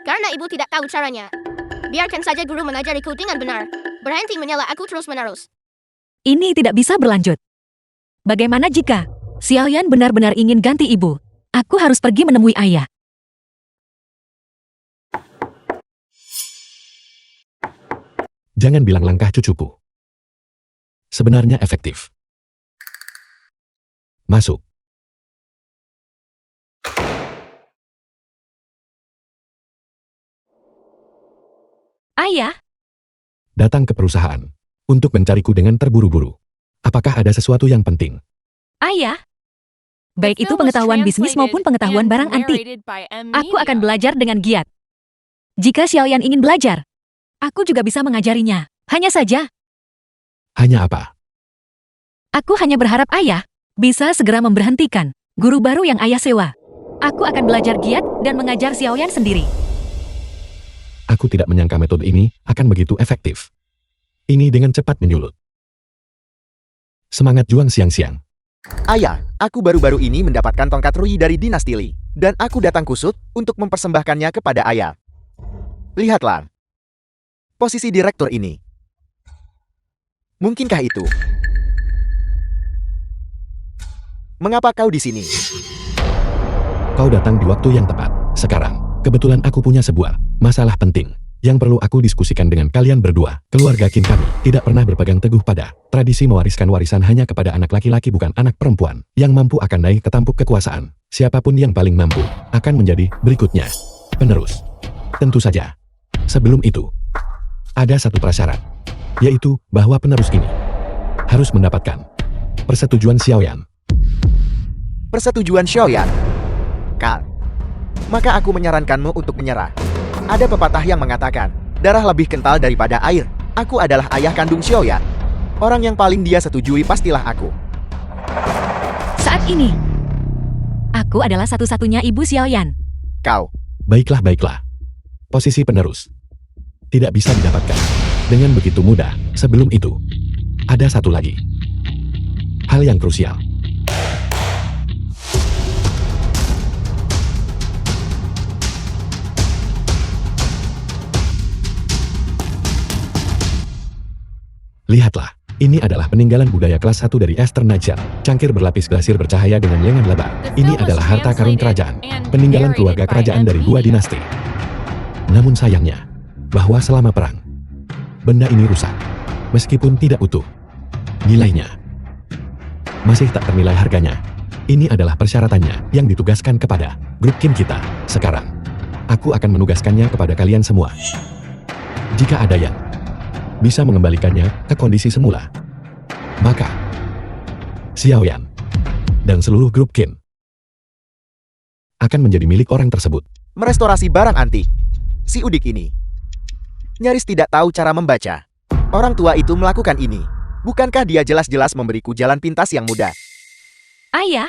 B: karena ibu tidak tahu caranya. Biarkan saja guru mengajariku dengan benar. Berhenti menyela aku terus-menerus.
A: Ini tidak bisa berlanjut. Bagaimana jika Xiaoyan benar-benar ingin ganti ibu? Aku harus pergi menemui ayah.
D: Jangan bilang langkah cucuku. Sebenarnya efektif. Masuk.
A: Ayah,
D: Datang ke perusahaan untuk mencariku dengan terburu-buru. Apakah ada sesuatu yang penting?
A: ayah. Baik
E: The
A: itu
E: film was
A: pengetahuan bisnis maupun
E: translated
A: pengetahuan
E: and
A: barang antik.
E: narrated by M.
A: Aku akan
E: Media.
A: belajar dengan giat. Jika Xiaoyan ingin belajar, aku juga bisa mengajarinya. Hanya saja,
D: Hanya apa?
A: aku hanya berharap ayah bisa segera memberhentikan guru baru yang ayah sewa. Aku akan belajar giat dan mengajar Xiaoyan sendiri.
D: Aku tidak menyangka metode ini akan begitu efektif. Ini dengan cepat menyulut. Semangat juang siang-siang.
F: Ayah, aku baru-baru ini mendapatkan tongkat Rui dari dinasti Li. Dan aku datang kusut untuk mempersembahkannya kepada ayah. Lihatlah. Posisi direktur ini. Mungkinkah itu? Mengapa kau di sini?
D: Kau datang di waktu yang tepat. Sekarang, kebetulan aku punya sebuah masalah penting yang perlu aku diskusikan dengan kalian berdua. Keluarga Qin kami tidak pernah berpegang teguh pada tradisi mewariskan warisan hanya kepada anak laki-laki bukan anak perempuan. Yang mampu akan naik ke tampuk kekuasaan. Siapapun yang paling mampu akan menjadi berikutnya penerus. Tentu saja. Sebelum itu, ada satu prasyarat, yaitu bahwa penerus ini harus mendapatkan persetujuan Xiaoyan.
F: Persetujuan Xiaoyan. Kal. Maka aku menyarankanmu untuk menyerah. Ada pepatah yang mengatakan, darah lebih kental daripada air. Aku adalah ayah kandung Xiaoyan. Orang yang paling dia setujui pastilah aku.
A: Saat ini, aku adalah satu-satunya ibu Xiaoyan.
F: Kau.
D: Baiklah, baiklah. Posisi penerus tidak bisa didapatkan dengan begitu mudah. Sebelum itu, ada satu lagi hal yang krusial. Lihatlah, ini adalah peninggalan budaya kelas 1 dari Esther Najjar. Cangkir berlapis glasir bercahaya dengan lengan lebar. Ini adalah harta karun kerajaan, peninggalan keluarga kerajaan dari dua dinasti. Namun sayangnya, bahwa selama perang, benda ini rusak, meskipun tidak utuh. Nilainya masih tak ternilai harganya. Ini adalah persyaratannya yang ditugaskan kepada grup Qin kita. Sekarang, aku akan menugaskannya kepada kalian semua. Jika ada yang bisa mengembalikannya ke kondisi semula, maka Xiaoyan dan seluruh grup Qin akan menjadi milik orang tersebut.
F: Merestorasi barang antik. Si Udik ini nyaris tidak tahu cara membaca. Orang tua itu melakukan ini. Bukankah dia jelas-jelas memberiku jalan pintas yang mudah?
A: Ayah,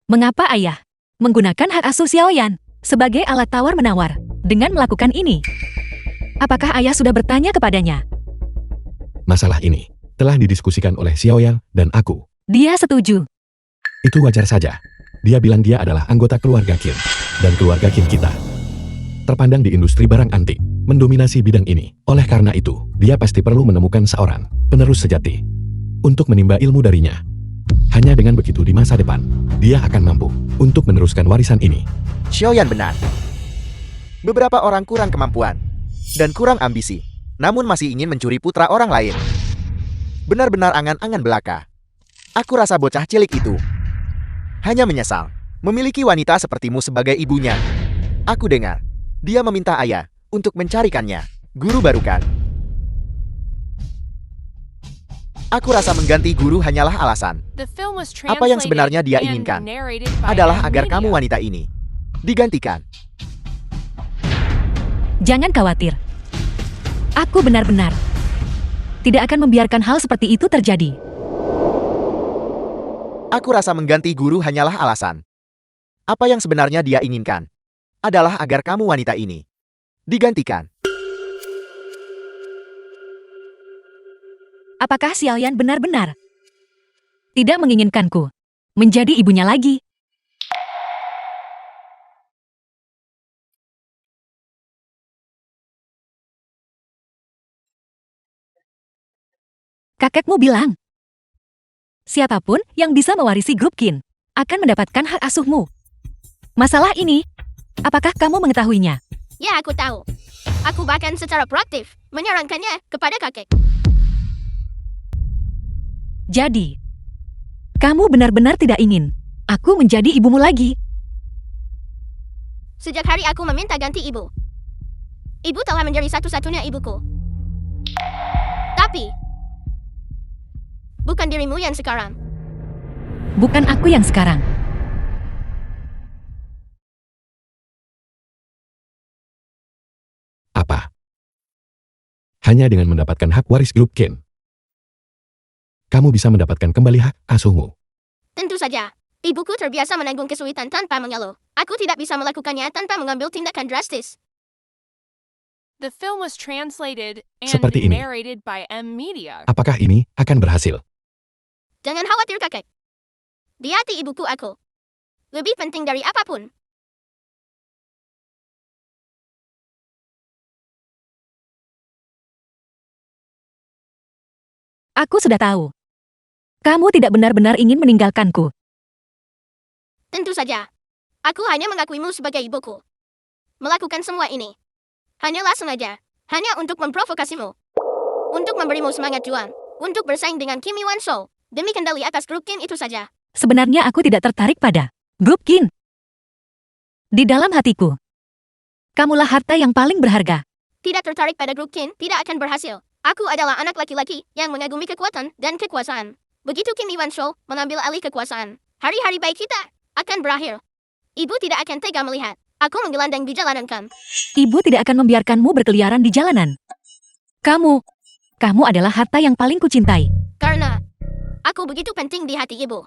A: mengapa ayah menggunakan hak asuh Xiaoyan sebagai alat tawar-menawar dengan melakukan ini? Apakah ayah sudah bertanya kepadanya?
D: Masalah ini telah didiskusikan oleh Xiaoyan dan aku.
A: Dia setuju.
D: Itu wajar saja. Dia bilang dia adalah anggota keluarga Qin. Dan keluarga Qin kita terpandang di industri barang antik, mendominasi bidang ini. Oleh karena itu, dia pasti perlu menemukan seorang penerus sejati untuk menimba ilmu darinya. Hanya dengan begitu di masa depan, dia akan mampu untuk meneruskan warisan ini.
F: Xiaoyan benar. Beberapa orang kurang kemampuan dan kurang ambisi, namun masih ingin mencuri putra orang lain. Benar-benar angan-angan belaka. Aku rasa bocah cilik itu hanya menyesal memiliki wanita sepertimu sebagai ibunya. Aku dengar dia meminta ayah untuk mencarikannya guru baru kan? Aku rasa mengganti guru hanyalah alasan.
E: Apa yang sebenarnya dia inginkan
F: Adalah agar kamu wanita ini digantikan.
A: Jangan khawatir. Aku benar-benar tidak akan membiarkan hal seperti itu terjadi.
F: Aku rasa mengganti guru hanyalah alasan. Apa yang sebenarnya dia inginkan adalah agar kamu wanita ini digantikan.
A: Apakah Xiaoyan benar-benar tidak menginginkanku menjadi ibunya lagi. Kakekmu bilang, siapapun yang bisa mewarisi grup Qin akan mendapatkan hak asuhmu. Masalah ini, apakah kamu mengetahuinya?
B: Ya, aku tahu. Aku bahkan secara proaktif menyarankannya kepada kakek.
A: Jadi, kamu benar-benar tidak ingin aku menjadi ibumu lagi.
B: Sejak hari aku meminta ganti ibu. Ibu telah menjadi satu-satunya ibuku. Tapi, bukan dirimu yang sekarang.
A: Bukan aku yang sekarang.
D: Apa? Hanya dengan mendapatkan hak waris grup Qin, kamu bisa mendapatkan kembali hak asuhmu.
B: Tentu saja. Ibuku terbiasa menanggung kesulitan tanpa mengeluh. Aku tidak bisa melakukannya tanpa mengambil tindakan drastis.
E: The film was translated and
D: Seperti ini.
E: narrated by M Media.
D: Apakah ini akan berhasil?
B: Jangan khawatir, kakek. Di hati ibuku aku lebih penting dari apapun.
A: Aku sudah tahu. Kamu tidak benar-benar ingin meninggalkanku.
B: Tentu saja. Aku hanya mengakuimu sebagai ibuku. Melakukan semua ini hanyalah sengaja, hanya untuk memprovokasimu. Untuk memberimu semangat juang, untuk bersaing dengan Kim Iwan So. Demi kendali atas grup Qin itu saja.
A: Sebenarnya aku tidak tertarik pada grup Qin. Di dalam hatiku, kamulah harta yang paling berharga.
B: Tidak tertarik pada grup Qin tidak akan berhasil. Aku adalah anak laki-laki yang mengagumi kekuatan dan kekuasaan. Begitu Kim Iwan So mengambil alih kekuasaan, hari-hari baik kita akan berakhir. Ibu tidak akan tega melihat aku menggelandang di jalanan Kam.
A: Ibu tidak akan membiarkanmu berkeliaran di jalanan. Kamu adalah harta yang paling kucintai.
B: Karena aku begitu penting di hati ibu.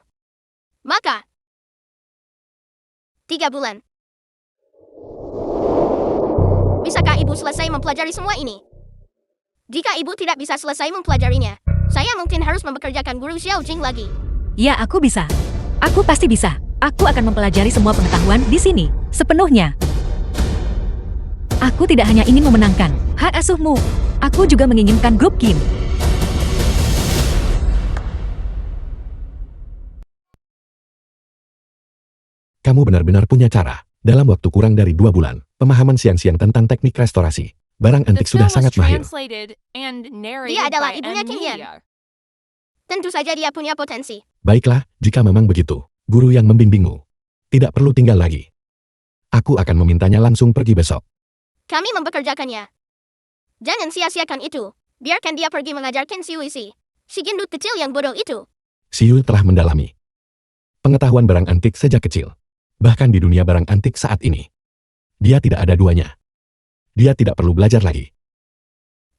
B: Maka 3 bulan. Bisakah ibu selesai mempelajari semua ini? Jika ibu tidak bisa selesai mempelajarinya, saya mungkin harus mempekerjakan guru Xiao Jing lagi.
A: Ya, aku bisa. Aku pasti bisa. Aku akan mempelajari semua pengetahuan di sini, sepenuhnya. Aku tidak hanya ingin memenangkan hak asuhmu, aku juga menginginkan grup Kim.
D: Kamu benar-benar punya cara. Dalam waktu kurang dari 2 bulan, pemahaman siang-siang tentang teknik restorasi barang
E: The
D: antik
E: film
D: sudah
E: was
D: sangat mahir.
E: translated and
B: Dia
E: narrated
B: adalah
E: by
B: ibunya
E: M
B: King Yan.
E: Media.
B: Tentu saja dia punya potensi.
D: Baiklah, jika memang begitu, guru yang membimbingmu tidak perlu tinggal lagi. Aku akan memintanya langsung pergi besok.
B: Kami mempekerjakannya. Jangan sia-siakan itu. Biarkan dia pergi mengajar Ken Siuisi. Si gendut kecil yang bodoh itu.
D: Siu telah mendalami pengetahuan barang antik sejak kecil. Bahkan di dunia barang antik saat ini, dia tidak ada duanya. Dia tidak perlu belajar lagi.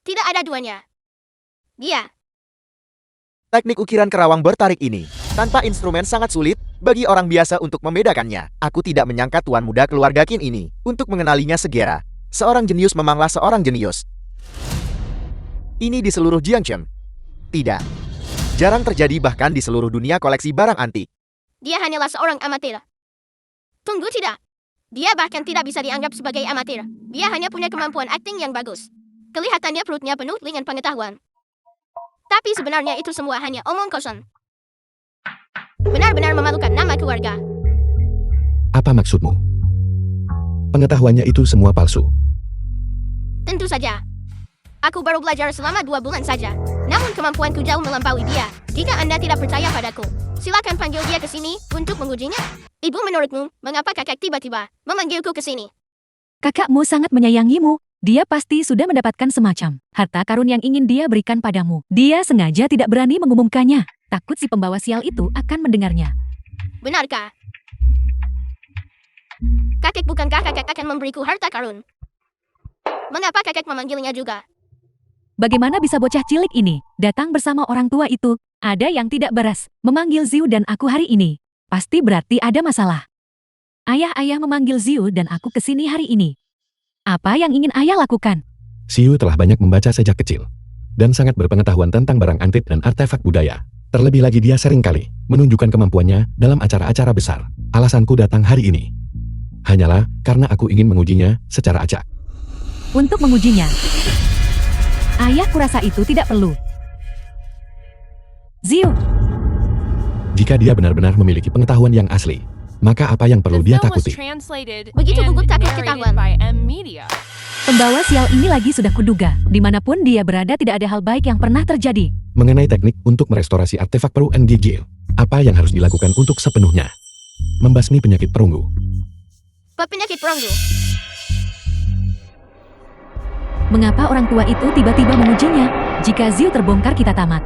B: Tidak ada duanya. Dia.
F: Teknik ukiran kerawang bertarik ini, tanpa instrumen sangat sulit bagi orang biasa untuk membedakannya. Aku tidak menyangka tuan muda keluarga Qin ini untuk mengenalinya segera. Seorang jenius memanglah seorang jenius. Ini di seluruh Jiangcheng. Tidak. Jarang terjadi bahkan di seluruh dunia koleksi barang antik.
B: Dia hanyalah seorang amatir. Tunggu, tidak. Dia bahkan tidak bisa dianggap sebagai amatir. Dia hanya punya kemampuan akting yang bagus. Kelihatannya perutnya penuh dengan pengetahuan. Tapi sebenarnya itu semua hanya omong kosong. Benar-benar memalukan nama keluarga.
D: Apa maksudmu? Pengetahuannya itu semua palsu.
B: Tentu saja. Aku baru belajar selama 2 bulan saja. Namun kemampuanku jauh melampaui dia. Jika Anda tidak percaya padaku, silakan panggil dia ke sini untuk mengujinya. Ibu, menurutmu, mengapa kakak tiba-tiba memanggilku ke sini?
A: Kakakmu sangat menyayangimu. Dia pasti sudah mendapatkan semacam harta karun yang ingin dia berikan padamu. Dia sengaja tidak berani mengumumkannya. Takut si pembawa sial itu akan mendengarnya.
B: Benarkah? Kakek, bukankah kakek akan memberiku harta karun? Mengapa kakek memanggilnya juga?
A: Bagaimana bisa bocah cilik ini datang bersama orang tua itu? Ada yang tidak beres memanggil Ziu dan aku hari ini. Pasti berarti ada masalah. Ayah memanggil Ziu dan aku ke sini hari ini. Apa yang ingin ayah lakukan?
D: Siu telah banyak membaca sejak kecil dan sangat berpengetahuan tentang barang antik dan artefak budaya. Terlebih lagi dia seringkali menunjukkan kemampuannya dalam acara-acara besar. Alasanku datang hari ini hanyalah karena aku ingin mengujinya secara acak.
A: Untuk mengujinya, ayah kurasa itu tidak perlu. Ziu,
D: Jika dia benar-benar memiliki pengetahuan yang asli, maka apa yang perlu
E: The
D: dia
E: film was
D: takuti?
E: translated
B: Begitu
E: and
B: gugup takut
E: narrated
B: ketahuan.
E: by M Media.
A: pembawa sial ini lagi sudah kuduga. Dimanapun dia berada tidak ada hal baik yang pernah terjadi.
D: Mengenai teknik untuk merestorasi artefak perunggu NGG, apa yang harus dilakukan untuk sepenuhnya membasmi penyakit perunggu?
B: Penyakit perunggu.
A: Mengapa orang tua itu tiba-tiba mengujinya? Jika Ziu terbongkar kita tamat.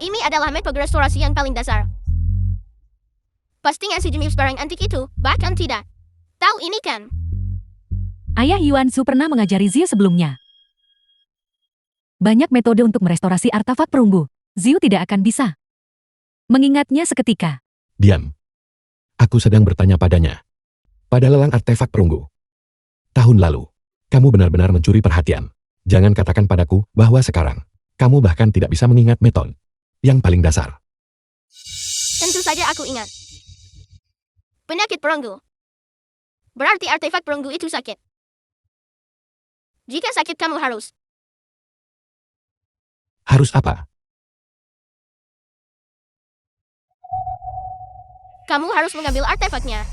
B: Ini adalah metode restorasi yang paling dasar. Pastinya si jenius barang antik itu, bahkan tidak. Tahu ini kan?
A: Ayah Yuan Su pernah mengajari Ziu sebelumnya. Banyak metode untuk merestorasi artefak perunggu. Ziu tidak akan bisa mengingatnya seketika.
D: Diam. Aku sedang bertanya padanya. Pada lelang artefak perunggu tahun lalu, kamu benar-benar mencuri perhatian. Jangan katakan padaku bahwa sekarang kamu bahkan tidak bisa mengingat metode yang paling dasar.
B: Tentu saja aku ingat. Penyakit perunggu. Berarti artefak perunggu itu sakit. Jika sakit kamu harus.
D: Harus apa?
B: Kamu harus mengambil artefaknya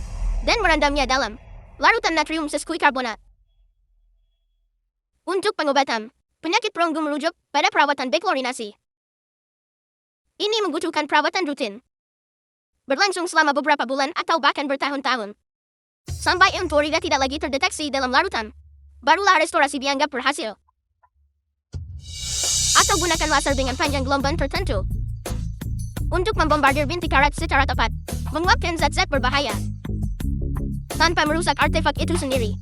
B: dan merendamnya dalam larutan natrium sesquicarbonat. Untuk pengobatan, penyakit perunggu merujuk pada perawatan deklorinasi. Ini membutuhkan perawatan rutin. Berlangsung selama beberapa bulan atau bahkan bertahun-tahun. Sampai emporida tidak lagi terdeteksi dalam larutan, barulah restorasi dianggap berhasil. Atau gunakan laser dengan panjang gelombang tertentu untuk membombardir binti karat secara tepat, menguapkan zat-zat berbahaya tanpa merusak artefak itu sendiri.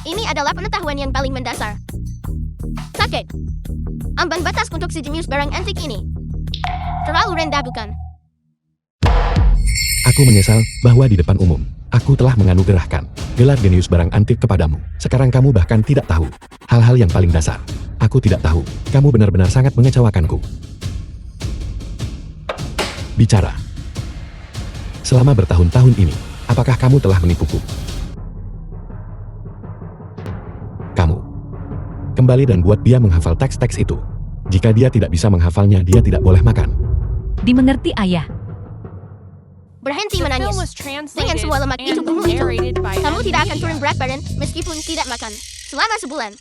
B: Ini adalah pengetahuan yang paling mendasar. Sakit. Ambang batas untuk si jenius barang antik ini terlalu rendah, bukan?
D: Aku menyesal bahwa di depan umum, aku telah menganugerahkan gelar genius barang antik kepadamu. Sekarang kamu bahkan tidak tahu hal-hal yang paling dasar. Aku tidak tahu. Kamu benar-benar sangat mengecewakanku. Bicara. Selama bertahun-tahun ini, apakah kamu telah menipuku? Kamu kembali dan buat dia menghafal teks-teks itu. Jika dia tidak bisa menghafalnya, dia tidak boleh makan.
A: Dimengerti ayah.
B: Berhenti
E: The
B: menangis.
E: film was
B: Dengan
E: translated
B: semua lemak di
E: and
B: tubuhmu itu,
E: narrated by
B: kamu
E: M
B: tidak akan
E: Media.
B: turun berat badan meskipun tidak makan selama sebulan.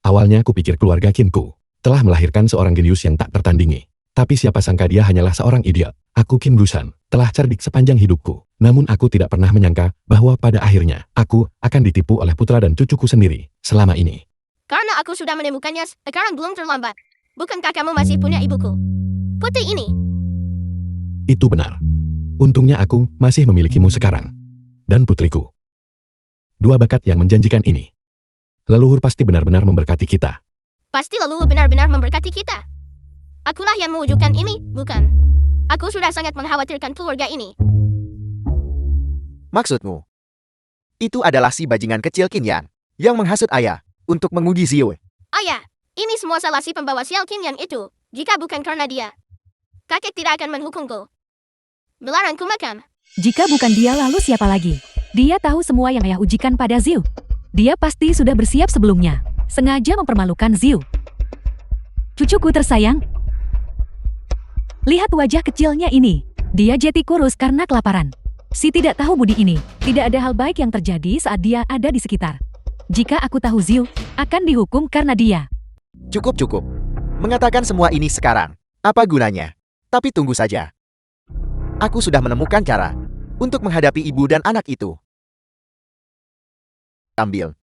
D: Awalnya kupikir keluarga Kimku telah melahirkan seorang jenius yang tak tertandingi. Tapi siapa sangka dia hanyalah seorang idiot. Aku Kim Dusan, telah cerdik sepanjang hidupku. Namun aku tidak pernah menyangka bahwa pada akhirnya, aku akan ditipu oleh putra dan cucuku sendiri selama ini.
B: Karena aku sudah menemukannya, sekarang belum terlambat. Bukankah kamu masih punya ibuku? Putri ini.
D: Itu benar. Untungnya aku masih memilikimu sekarang. Dan putriku. Dua bakat yang menjanjikan ini. Leluhur pasti benar-benar memberkati kita.
B: Pasti leluhur benar-benar memberkati kita. Akulah yang mewujudkan ini, bukan? Aku sudah sangat mengkhawatirkan keluarga ini.
F: Maksudmu? Itu adalah si bajingan kecil Qin yang menghasut ayah untuk menguji Ziu.
B: Ayah, ini semua salah si pembawa sial Qin Yang itu. Jika bukan karena dia, kakek tidak akan menghukumku. Melarangku makan.
A: Jika bukan dia lalu siapa lagi? Dia tahu semua yang ayah ujikan pada Ziu. Dia pasti sudah bersiap sebelumnya. Sengaja mempermalukan Ziu. Cucuku tersayang. Lihat wajah kecilnya ini. Dia jeti kurus karena kelaparan. Si tidak tahu budi ini. Tidak ada hal baik yang terjadi saat dia ada di sekitar. Jika aku tahu Ziu akan dihukum karena dia.
F: Cukup. Mengatakan semua ini sekarang. Apa gunanya? Tapi tunggu saja. Aku sudah menemukan cara untuk menghadapi ibu dan anak itu. Ambil.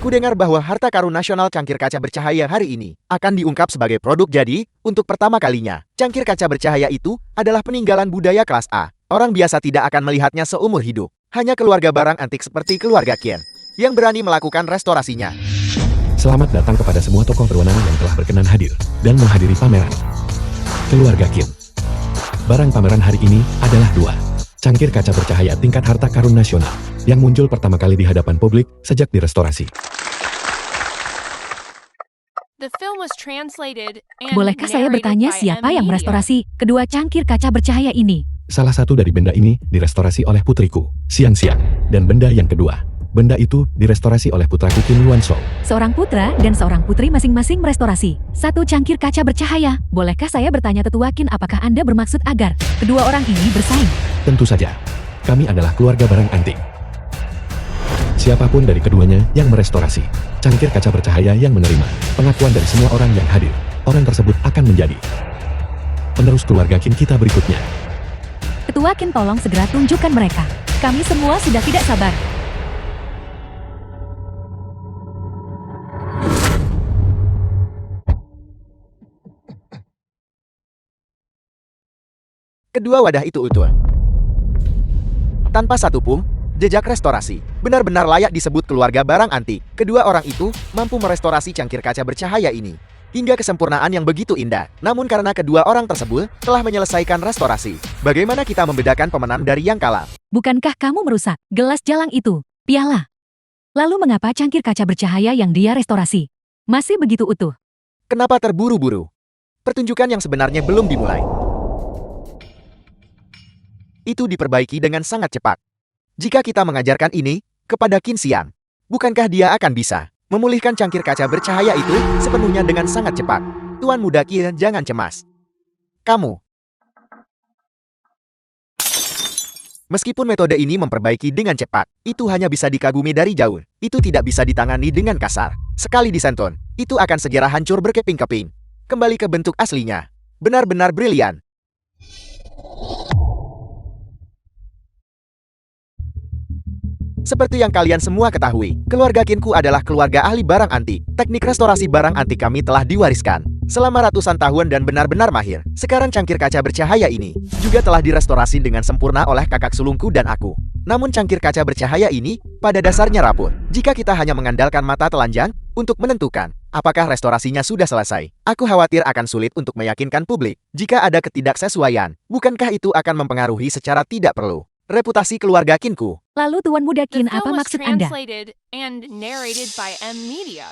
F: Kudengar bahwa harta karun nasional cangkir kaca bercahaya hari ini akan diungkap sebagai produk jadi untuk pertama kalinya. Cangkir kaca bercahaya itu adalah peninggalan budaya kelas A. Orang biasa tidak akan melihatnya seumur hidup. Hanya keluarga barang antik seperti keluarga Qin yang berani melakukan restorasinya.
D: Selamat datang kepada semua tokoh berwenang yang telah berkenan hadir dan menghadiri pameran. Keluarga Qin Barang pameran hari ini adalah 2 cangkir kaca bercahaya tingkat harta karun nasional yang muncul pertama kali di hadapan publik sejak direstorasi.
E: The film was translated and
A: Bolehkah saya
E: narrated
A: bertanya
E: by
A: siapa yang
E: M-Media.
A: merestorasi kedua cangkir kaca bercahaya ini?
D: Salah satu dari benda ini direstorasi oleh putriku, Xiang. Dan benda yang kedua, benda itu direstorasi oleh putraku Qin Yuanshou.
A: Seorang putra dan seorang putri masing-masing merestorasi satu cangkir kaca bercahaya. Bolehkah saya bertanya tetua Qin, apakah Anda bermaksud agar kedua orang ini bersaing?
D: Tentu saja, kami adalah keluarga barang antik. Siapapun dari keduanya yang merestorasi cangkir kaca bercahaya yang menerima pengakuan dari semua orang yang hadir, orang tersebut akan menjadi penerus keluarga Qin kita berikutnya.
A: Ketua Qin, tolong segera tunjukkan mereka. Kami semua sudah tidak sabar.
F: Kedua wadah itu utuh. Tanpa satu pun jejak restorasi. Benar-benar layak disebut keluarga barang antik. Kedua orang itu mampu merestorasi cangkir kaca bercahaya ini hingga kesempurnaan yang begitu indah. Namun karena kedua orang tersebut telah menyelesaikan restorasi, bagaimana kita membedakan pemenang dari yang kalah?
A: Bukankah kamu merusak gelas jalang itu, piala? Lalu mengapa cangkir kaca bercahaya yang dia restorasi masih begitu utuh?
F: Kenapa terburu-buru? Pertunjukan yang sebenarnya belum dimulai. Itu diperbaiki dengan sangat cepat. Jika kita mengajarkan ini kepada Qin Xiang, bukankah dia akan bisa memulihkan cangkir kaca bercahaya itu sepenuhnya dengan sangat cepat? Tuan muda Qin, jangan cemas. Kamu. Meskipun metode ini memperbaiki dengan cepat, itu hanya bisa dikagumi dari jauh. Itu tidak bisa ditangani dengan kasar. Sekali disentuh, itu akan segera hancur berkeping-keping. Kembali ke bentuk aslinya. Benar-benar brilian. Seperti yang kalian semua ketahui, keluarga Qinku adalah keluarga ahli barang antik. Teknik restorasi barang antik kami telah diwariskan selama ratusan tahun dan benar-benar mahir. Sekarang cangkir kaca bercahaya ini juga telah direstorasi dengan sempurna oleh kakak sulungku dan aku. Namun cangkir kaca bercahaya ini pada dasarnya rapuh. Jika kita hanya mengandalkan mata telanjang untuk menentukan apakah restorasinya sudah selesai, aku khawatir akan sulit untuk meyakinkan publik. Jika ada ketidaksesuaian, bukankah itu akan mempengaruhi secara tidak perlu reputasi keluarga Qinku?
A: Lalu Tuan Muda
E: The
A: Qin, apa
E: film was
A: maksud Anda?
E: translated and narrated by M-Media.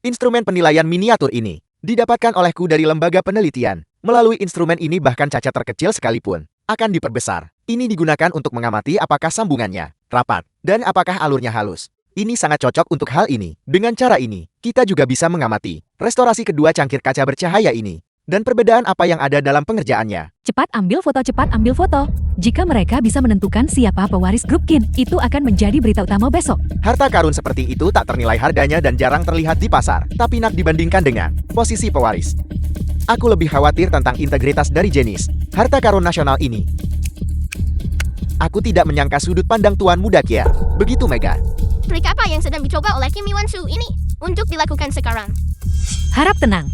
F: Instrumen penilaian miniatur ini didapatkan olehku dari lembaga penelitian. Melalui instrumen ini bahkan cacat terkecil sekalipun akan diperbesar. Ini digunakan untuk mengamati apakah sambungannya rapat dan apakah alurnya halus. Ini sangat cocok untuk hal ini. Dengan cara ini, kita juga bisa mengamati restorasi kedua cangkir kaca bercahaya ini dan perbedaan apa yang ada dalam pengerjaannya.
A: Cepat ambil foto, cepat ambil foto. Jika mereka bisa menentukan siapa pewaris grup Qin, itu akan menjadi berita utama besok.
F: Harta karun seperti itu tak ternilai harganya dan jarang terlihat di pasar, tapi nak dibandingkan dengan posisi pewaris. Aku lebih khawatir tentang integritas dari jenis harta karun nasional ini. Aku tidak menyangka sudut pandang Tuan Muda Kia begitu mega.
B: Trik apa yang sedang dicoba oleh Kim Yuan-Shu ini untuk dilakukan sekarang?
A: Harap tenang.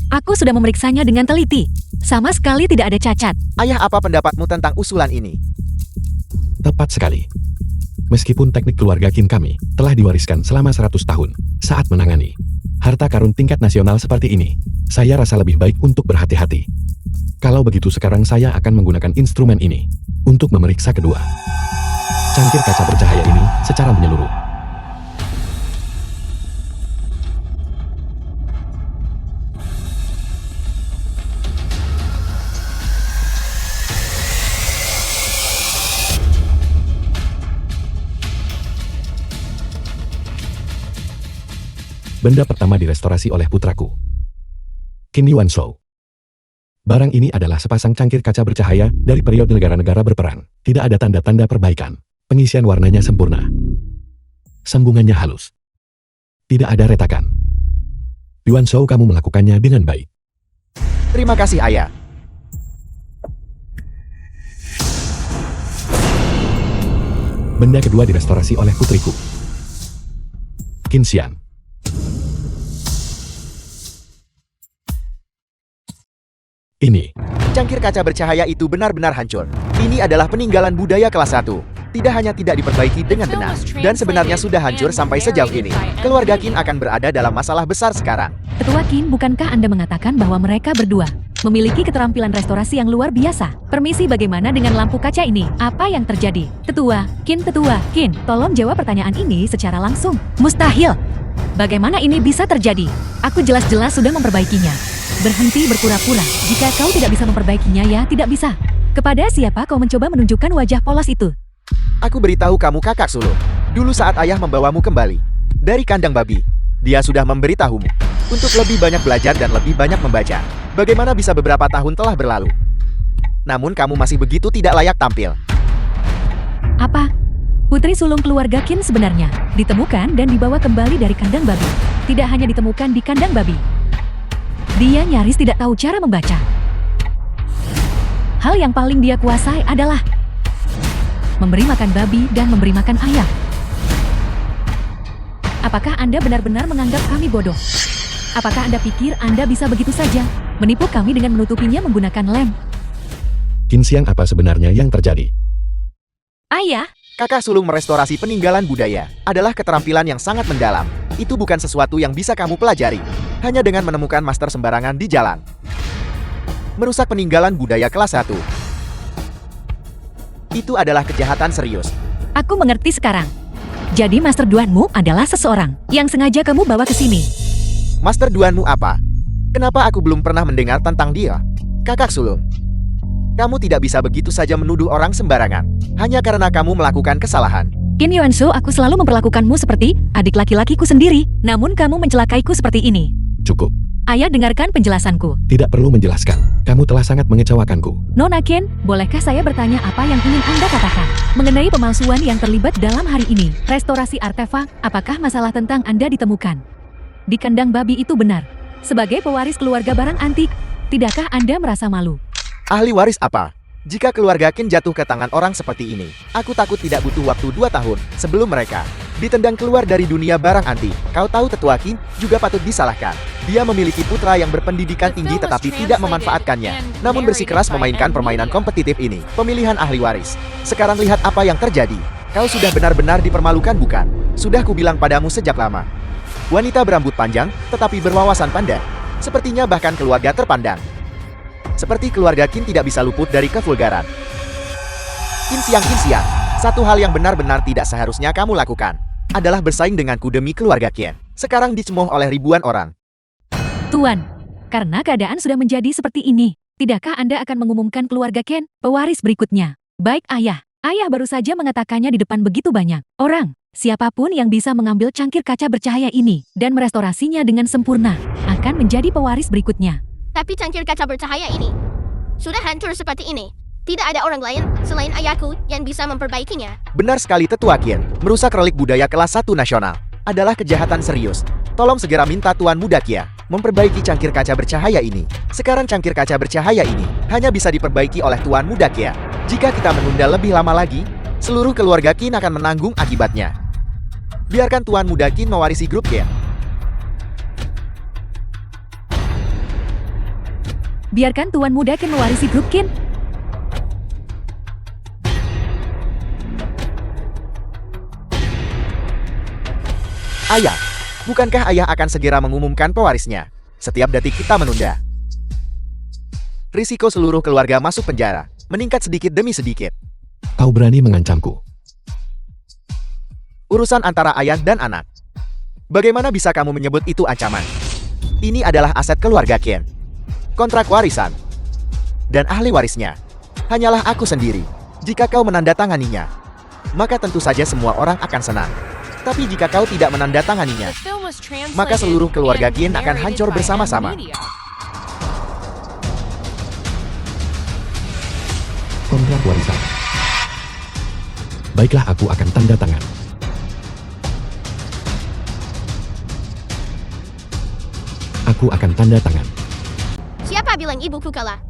A: Aku sudah memeriksanya dengan teliti. Sama sekali tidak ada cacat.
F: Ayah, apa pendapatmu tentang usulan ini?
D: Tepat sekali. Meskipun teknik keluarga Qin kami telah diwariskan selama 100 tahun saat menangani harta karun tingkat nasional seperti ini, saya rasa lebih baik untuk berhati-hati. Kalau begitu sekarang saya akan menggunakan instrumen ini untuk memeriksa kedua cangkir kaca bercahaya ini secara menyeluruh. Benda pertama direstorasi oleh putraku, Qin Yuanshou. Barang ini adalah sepasang cangkir kaca bercahaya dari periode negara-negara berperang. Tidak ada tanda-tanda perbaikan. Pengisian warnanya sempurna. Sambungannya halus. Tidak ada retakan. Yuanshou, kamu melakukannya dengan baik.
F: Terima kasih, Ayah.
D: Benda kedua direstorasi oleh putriku, Qin Xiang. Ini,
F: Cangkir kaca bercahaya itu benar-benar hancur. Ini adalah peninggalan budaya kelas 1. Tidak hanya tidak diperbaiki dengan benar, dan sebenarnya sudah hancur sampai sejauh ini. Keluarga Qin akan berada dalam masalah besar sekarang.
A: Ketua Qin, bukankah Anda mengatakan bahwa mereka berdua memiliki keterampilan restorasi yang luar biasa? Permisi, bagaimana dengan lampu kaca ini? Apa yang terjadi? Ketua Qin, tolong jawab pertanyaan ini secara langsung. Mustahil. Bagaimana ini bisa terjadi? Aku jelas-jelas sudah memperbaikinya. Berhenti berpura-pura. Jika kau tidak bisa memperbaikinya, ya tidak bisa. Kepada siapa kau mencoba menunjukkan wajah polos itu?
F: Aku beritahu kamu kakak sulung. Dulu saat ayah membawamu kembali dari kandang babi, dia sudah memberitahumu untuk lebih banyak belajar dan lebih banyak membaca. Bagaimana bisa beberapa tahun telah berlalu, namun kamu masih begitu tidak layak tampil.
A: Apa? Putri sulung keluarga Qin sebenarnya ditemukan dan dibawa kembali dari kandang babi. Tidak hanya ditemukan di kandang babi, dia nyaris tidak tahu cara membaca. Hal yang paling dia kuasai adalah memberi makan babi dan memberi makan ayam. Apakah Anda benar-benar menganggap kami bodoh? Apakah Anda pikir Anda bisa begitu saja menipu kami dengan menutupinya menggunakan lem?
D: Qin Xiang, apa sebenarnya yang terjadi?
A: Ayah,
F: Kakak sulung merestorasi peninggalan budaya adalah keterampilan yang sangat mendalam. Itu bukan sesuatu yang bisa kamu pelajari hanya dengan menemukan master sembarangan di jalan. Merusak peninggalan budaya kelas 1. Itu adalah kejahatan serius.
A: aku mengerti sekarang. Jadi Master Duanmu adalah seseorang yang sengaja kamu bawa ke sini.
F: Master Duanmu apa? Kenapa aku belum pernah mendengar tentang dia? Kakak sulung, kamu tidak bisa begitu saja menuduh orang sembarangan hanya karena kamu melakukan kesalahan.
A: Qin Yuansu, aku selalu memperlakukanmu seperti adik laki-lakiku sendiri, namun kamu mencelakaiku seperti ini.
D: Cukup.
A: Ayah, dengarkan penjelasanku.
D: Tidak perlu menjelaskan. Kamu telah sangat mengecewakanku.
A: Nona Qin, bolehkah saya bertanya apa yang ingin Anda katakan mengenai pemalsuan yang terlibat dalam hari ini? Restorasi artefak, apakah masalah tentang Anda ditemukan di kandang babi itu benar? Sebagai pewaris keluarga barang antik, tidakkah Anda merasa malu?
F: Ahli waris apa? Jika keluarga Qin jatuh ke tangan orang seperti ini, aku takut tidak butuh waktu 2 tahun sebelum mereka ditendang keluar dari dunia barang antik. Kau tahu tetua Qin juga patut disalahkan. Dia memiliki putra yang berpendidikan tinggi tetapi tidak memanfaatkannya, namun bersikeras memainkan permainan kompetitif ini. Pemilihan ahli waris. Sekarang lihat apa yang terjadi. Kau sudah benar-benar dipermalukan, bukan? Sudah kubilang padamu sejak lama. Wanita berambut panjang tetapi berwawasan pandai. Sepertinya bahkan keluarga terpandang. Seperti keluarga Qin tidak bisa luput dari kevulgaran. Qin Xiang, satu hal yang benar-benar tidak seharusnya kamu lakukan adalah bersaing denganku demi keluarga Qin. Sekarang dicemooh oleh ribuan orang.
A: Tuan, karena keadaan sudah menjadi seperti ini, tidakkah Anda akan mengumumkan keluarga Qin pewaris berikutnya? Baik, Ayah. Ayah baru saja mengatakannya di depan begitu banyak orang. Siapapun yang bisa mengambil cangkir kaca bercahaya ini dan merestorasinya dengan sempurna akan menjadi pewaris berikutnya.
B: Tapi cangkir kaca bercahaya ini sudah hancur seperti ini. Tidak ada orang lain selain ayahku yang bisa memperbaikinya.
F: Benar sekali tetua Qin. Merusak relik budaya kelas 1 nasional adalah kejahatan serius. Tolong segera minta Tuan Muda Kia memperbaiki cangkir kaca bercahaya ini. Sekarang cangkir kaca bercahaya ini hanya bisa diperbaiki oleh Tuan Muda Kia. Jika kita menunda lebih lama lagi, seluruh keluarga Qin akan menanggung akibatnya. Biarkan Tuan Muda Qin mewarisi grup Qin.
A: Biarkan Tuan Muda Qin mewarisi grup Qin.
F: Ayah, bukankah ayah akan segera mengumumkan pewarisnya? Setiap detik kita menunda, risiko seluruh keluarga masuk penjara meningkat sedikit demi sedikit.
D: Kau berani mengancamku.
F: Urusan antara ayah dan anak. Bagaimana bisa kamu menyebut itu ancaman? Ini adalah aset keluarga Qin. Kontrak warisan. Dan ahli warisnya hanyalah aku sendiri. Jika kau menandatanganinya, maka tentu saja semua orang akan senang. Tapi jika kau tidak menandatanganinya, maka seluruh keluarga Qin akan hancur bersama-sama.
D: Kontrak warisan. Baiklah, aku akan tanda tangan. Aku akan tanda tangan.
B: Siapa bilang ibuku kalah?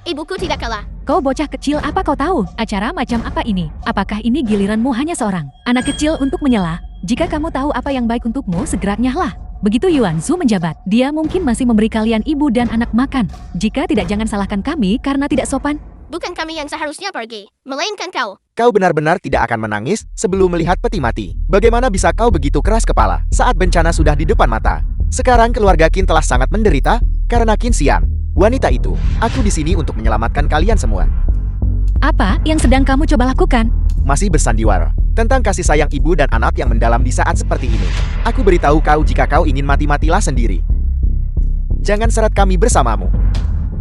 B: Ibuku tidak kalah.
A: Kau bocah kecil, apa kau tahu? Acara macam apa ini? Apakah ini giliranmu hanya seorang anak kecil untuk menyela? Jika kamu tahu apa yang baik untukmu, segera nyahlah. Begitu Yuan Shu menjabat, dia mungkin masih memberi kalian ibu dan anak makan. Jika tidak, jangan salahkan kami karena tidak sopan.
B: Bukan kami yang seharusnya pergi, melainkan kau.
F: Kau benar-benar tidak akan menangis sebelum melihat peti mati. Bagaimana bisa kau begitu keras kepala saat bencana sudah di depan mata? Sekarang keluarga Qin telah sangat menderita karena Qin Xiang. Wanita itu, aku di sini untuk menyelamatkan kalian semua.
A: Apa yang sedang kamu coba lakukan?
F: Masih bersandiwara tentang kasih sayang ibu dan anak yang mendalam di saat seperti ini. Aku beritahu kau, jika kau ingin mati-matilah sendiri. Jangan seret kami bersamamu.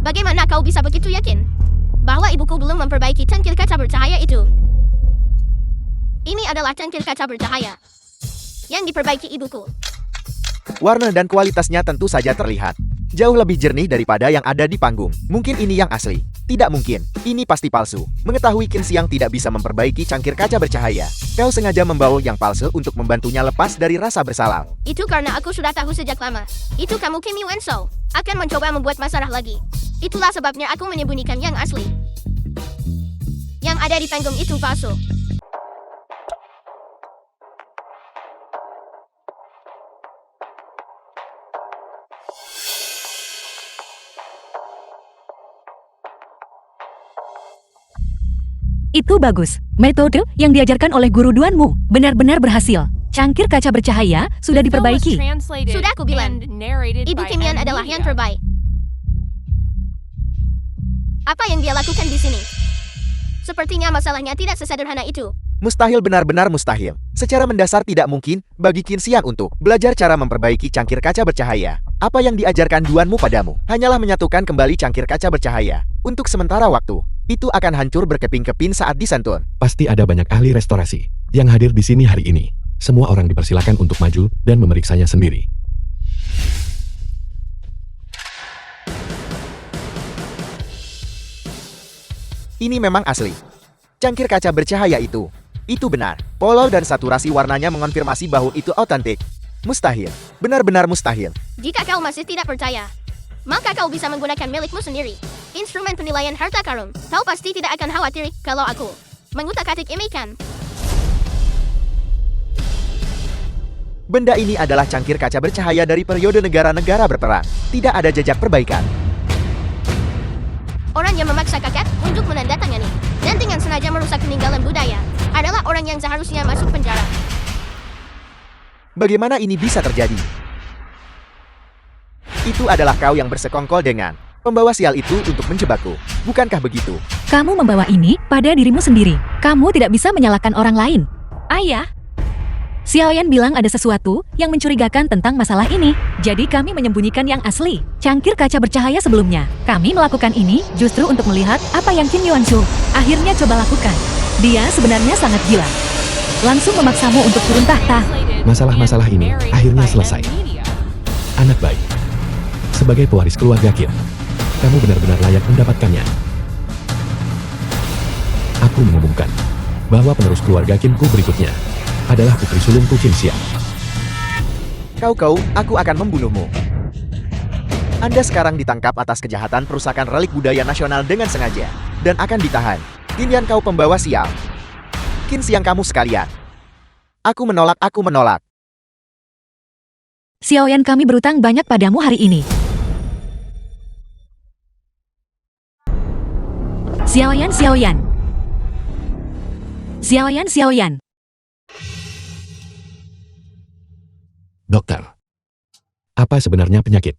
B: Bagaimana kau bisa begitu yakin bahwa ibuku belum memperbaiki cangkir kaca bercahaya itu? Ini adalah cangkir kaca bercahaya yang diperbaiki ibuku.
F: Warna dan kualitasnya tentu saja terlihat jauh lebih jernih daripada yang ada di panggung. Mungkin ini yang asli. Tidak mungkin, ini pasti palsu. Mengetahui Qin Xiang tidak bisa memperbaiki cangkir kaca bercahaya, kau sengaja membawa yang palsu untuk membantunya lepas dari rasa bersalah.
B: Itu karena aku sudah tahu sejak lama. Itu kamu Kim Yuan Shou akan mencoba membuat masalah lagi. Itulah sebabnya aku menyembunyikan yang asli. Yang ada di panggung itu palsu.
A: Itu bagus. Metode yang diajarkan oleh guru Duanmu benar-benar berhasil. Cangkir kaca bercahaya sudah
E: The film was
A: diperbaiki.
E: translated
B: Sudah aku bilang,
E: and narrated
B: Ibu
E: by
B: Kim Yan
E: M
B: adalah yang
E: Media.
B: terbaik. Apa yang dia lakukan di sini? Sepertinya masalahnya tidak sesederhana itu.
F: Mustahil, benar-benar mustahil. Secara mendasar tidak mungkin bagi Qin Xiang untuk belajar cara memperbaiki cangkir kaca bercahaya. Apa yang diajarkan Duanmu padamu hanyalah menyatukan kembali cangkir kaca bercahaya. Untuk sementara waktu, itu akan hancur berkeping-keping saat disantun.
D: Pasti ada banyak ahli restorasi yang hadir di sini hari ini. Semua orang dipersilakan untuk maju dan memeriksanya sendiri.
F: Ini memang asli. Cangkir kaca bercahaya itu benar. Pola dan saturasi warnanya mengonfirmasi bahwa itu otentik. Mustahil, benar-benar mustahil.
B: Jika kau masih tidak percaya, maka kau bisa menggunakan milikmu sendiri. Instrumen penilaian harta karun. Kau pasti tidak akan khawatir kalau aku mengutak-atik ini kan?
F: Benda ini adalah cangkir kaca bercahaya dari periode negara-negara berperang. Tidak ada jejak perbaikan.
B: Orang yang memaksa kakak untuk menandatangani dan dengan sengaja merusak peninggalan budaya adalah orang yang seharusnya masuk penjara.
F: Bagaimana ini bisa terjadi? Itu adalah kau yang bersekongkol dengan pembawa sial itu untuk menjebakku. Bukankah begitu?
A: Kamu membawa ini pada dirimu sendiri. Kamu tidak bisa menyalahkan orang lain. Ayah, Xiaoyan bilang ada sesuatu yang mencurigakan tentang masalah ini. Jadi kami menyembunyikan yang asli, cangkir kaca bercahaya sebelumnya. Kami melakukan ini justru untuk melihat apa yang Qin Yuan Shu akhirnya coba lakukan. Dia sebenarnya sangat gila. Langsung memaksamu untuk turun tahta.
D: Masalah-masalah ini akhirnya selesai. Anak baik. Sebagai pewaris keluarga Qin, kamu benar-benar layak mendapatkannya. Aku mengumumkan bahwa penerus keluarga Qinku berikutnya adalah putri sulungku Qin Xiang.
F: Kau, aku akan membunuhmu. Anda sekarang ditangkap atas kejahatan perusakan relik budaya nasional dengan sengaja dan akan ditahan. Qin Yan, kau pembawa sial. Qin Xiang, kamu sekalian. Aku menolak.
A: Xiaoyan, kami berutang banyak padamu hari ini. Xiaoyan.
D: Dokter, apa sebenarnya penyakit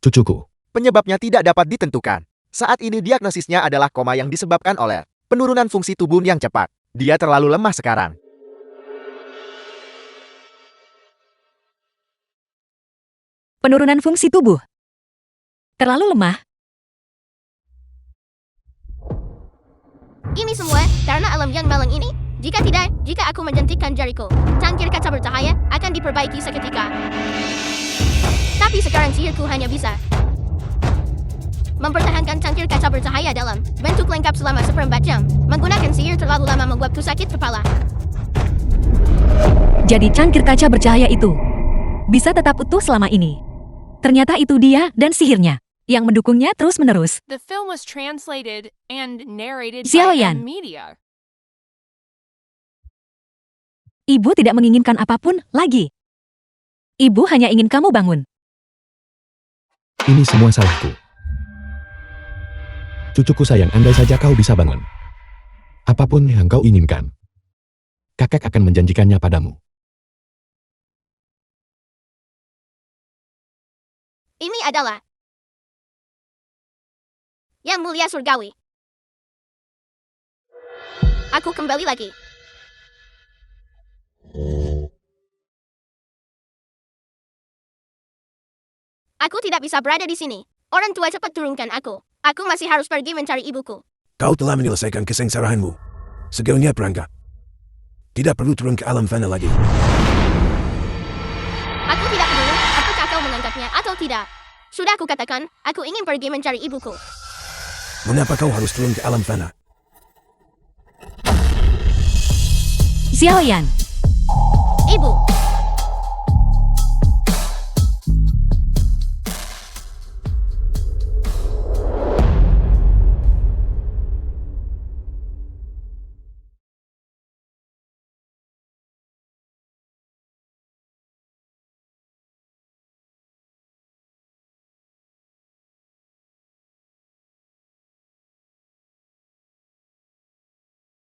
D: cucuku?
F: Penyebabnya tidak dapat ditentukan. Saat ini diagnosisnya adalah koma yang disebabkan oleh penurunan fungsi tubuh yang cepat. Dia terlalu lemah sekarang.
A: Penurunan fungsi tubuh. Terlalu lemah.
B: Ini semua karena alam yang malang ini. Jika tidak, jika aku menjentikan jariku, cangkir kaca bercahaya akan diperbaiki seketika. Tapi sekarang sihirku hanya bisa mempertahankan cangkir kaca bercahaya dalam bentuk lengkap selama seperempat jam. Menggunakan sihir terlalu lama membuatku sakit kepala.
A: Jadi cangkir kaca bercahaya itu bisa tetap utuh selama ini. Ternyata itu dia dan sihirnya yang mendukungnya terus-menerus.
E: The film was translated and narrated by
A: Xiaoyan.
E: M Media.
A: Ibu tidak menginginkan apapun lagi. Ibu hanya ingin kamu bangun.
D: Ini semua salahku. Cucuku sayang, andai saja kau bisa bangun. Apapun yang kau inginkan, kakek akan menjanjikannya padamu.
B: Ini adalah Yang Mulia Surgawi. Aku kembali lagi. Aku tidak bisa berada di sini. Orang tua cepat turunkan aku. Aku masih harus pergi mencari ibuku.
C: Kau telah menyelesaikan kesengsaraanmu. Segaunya perangkap. Tidak perlu turun ke alam fana lagi.
B: Aku tidak peduli apakah kau menganggapnya atau tidak. Sudah aku katakan, aku ingin pergi mencari ibuku.
C: Mengapa kau harus turun ke alam fana?
A: Xiaoyan,
B: Ibu,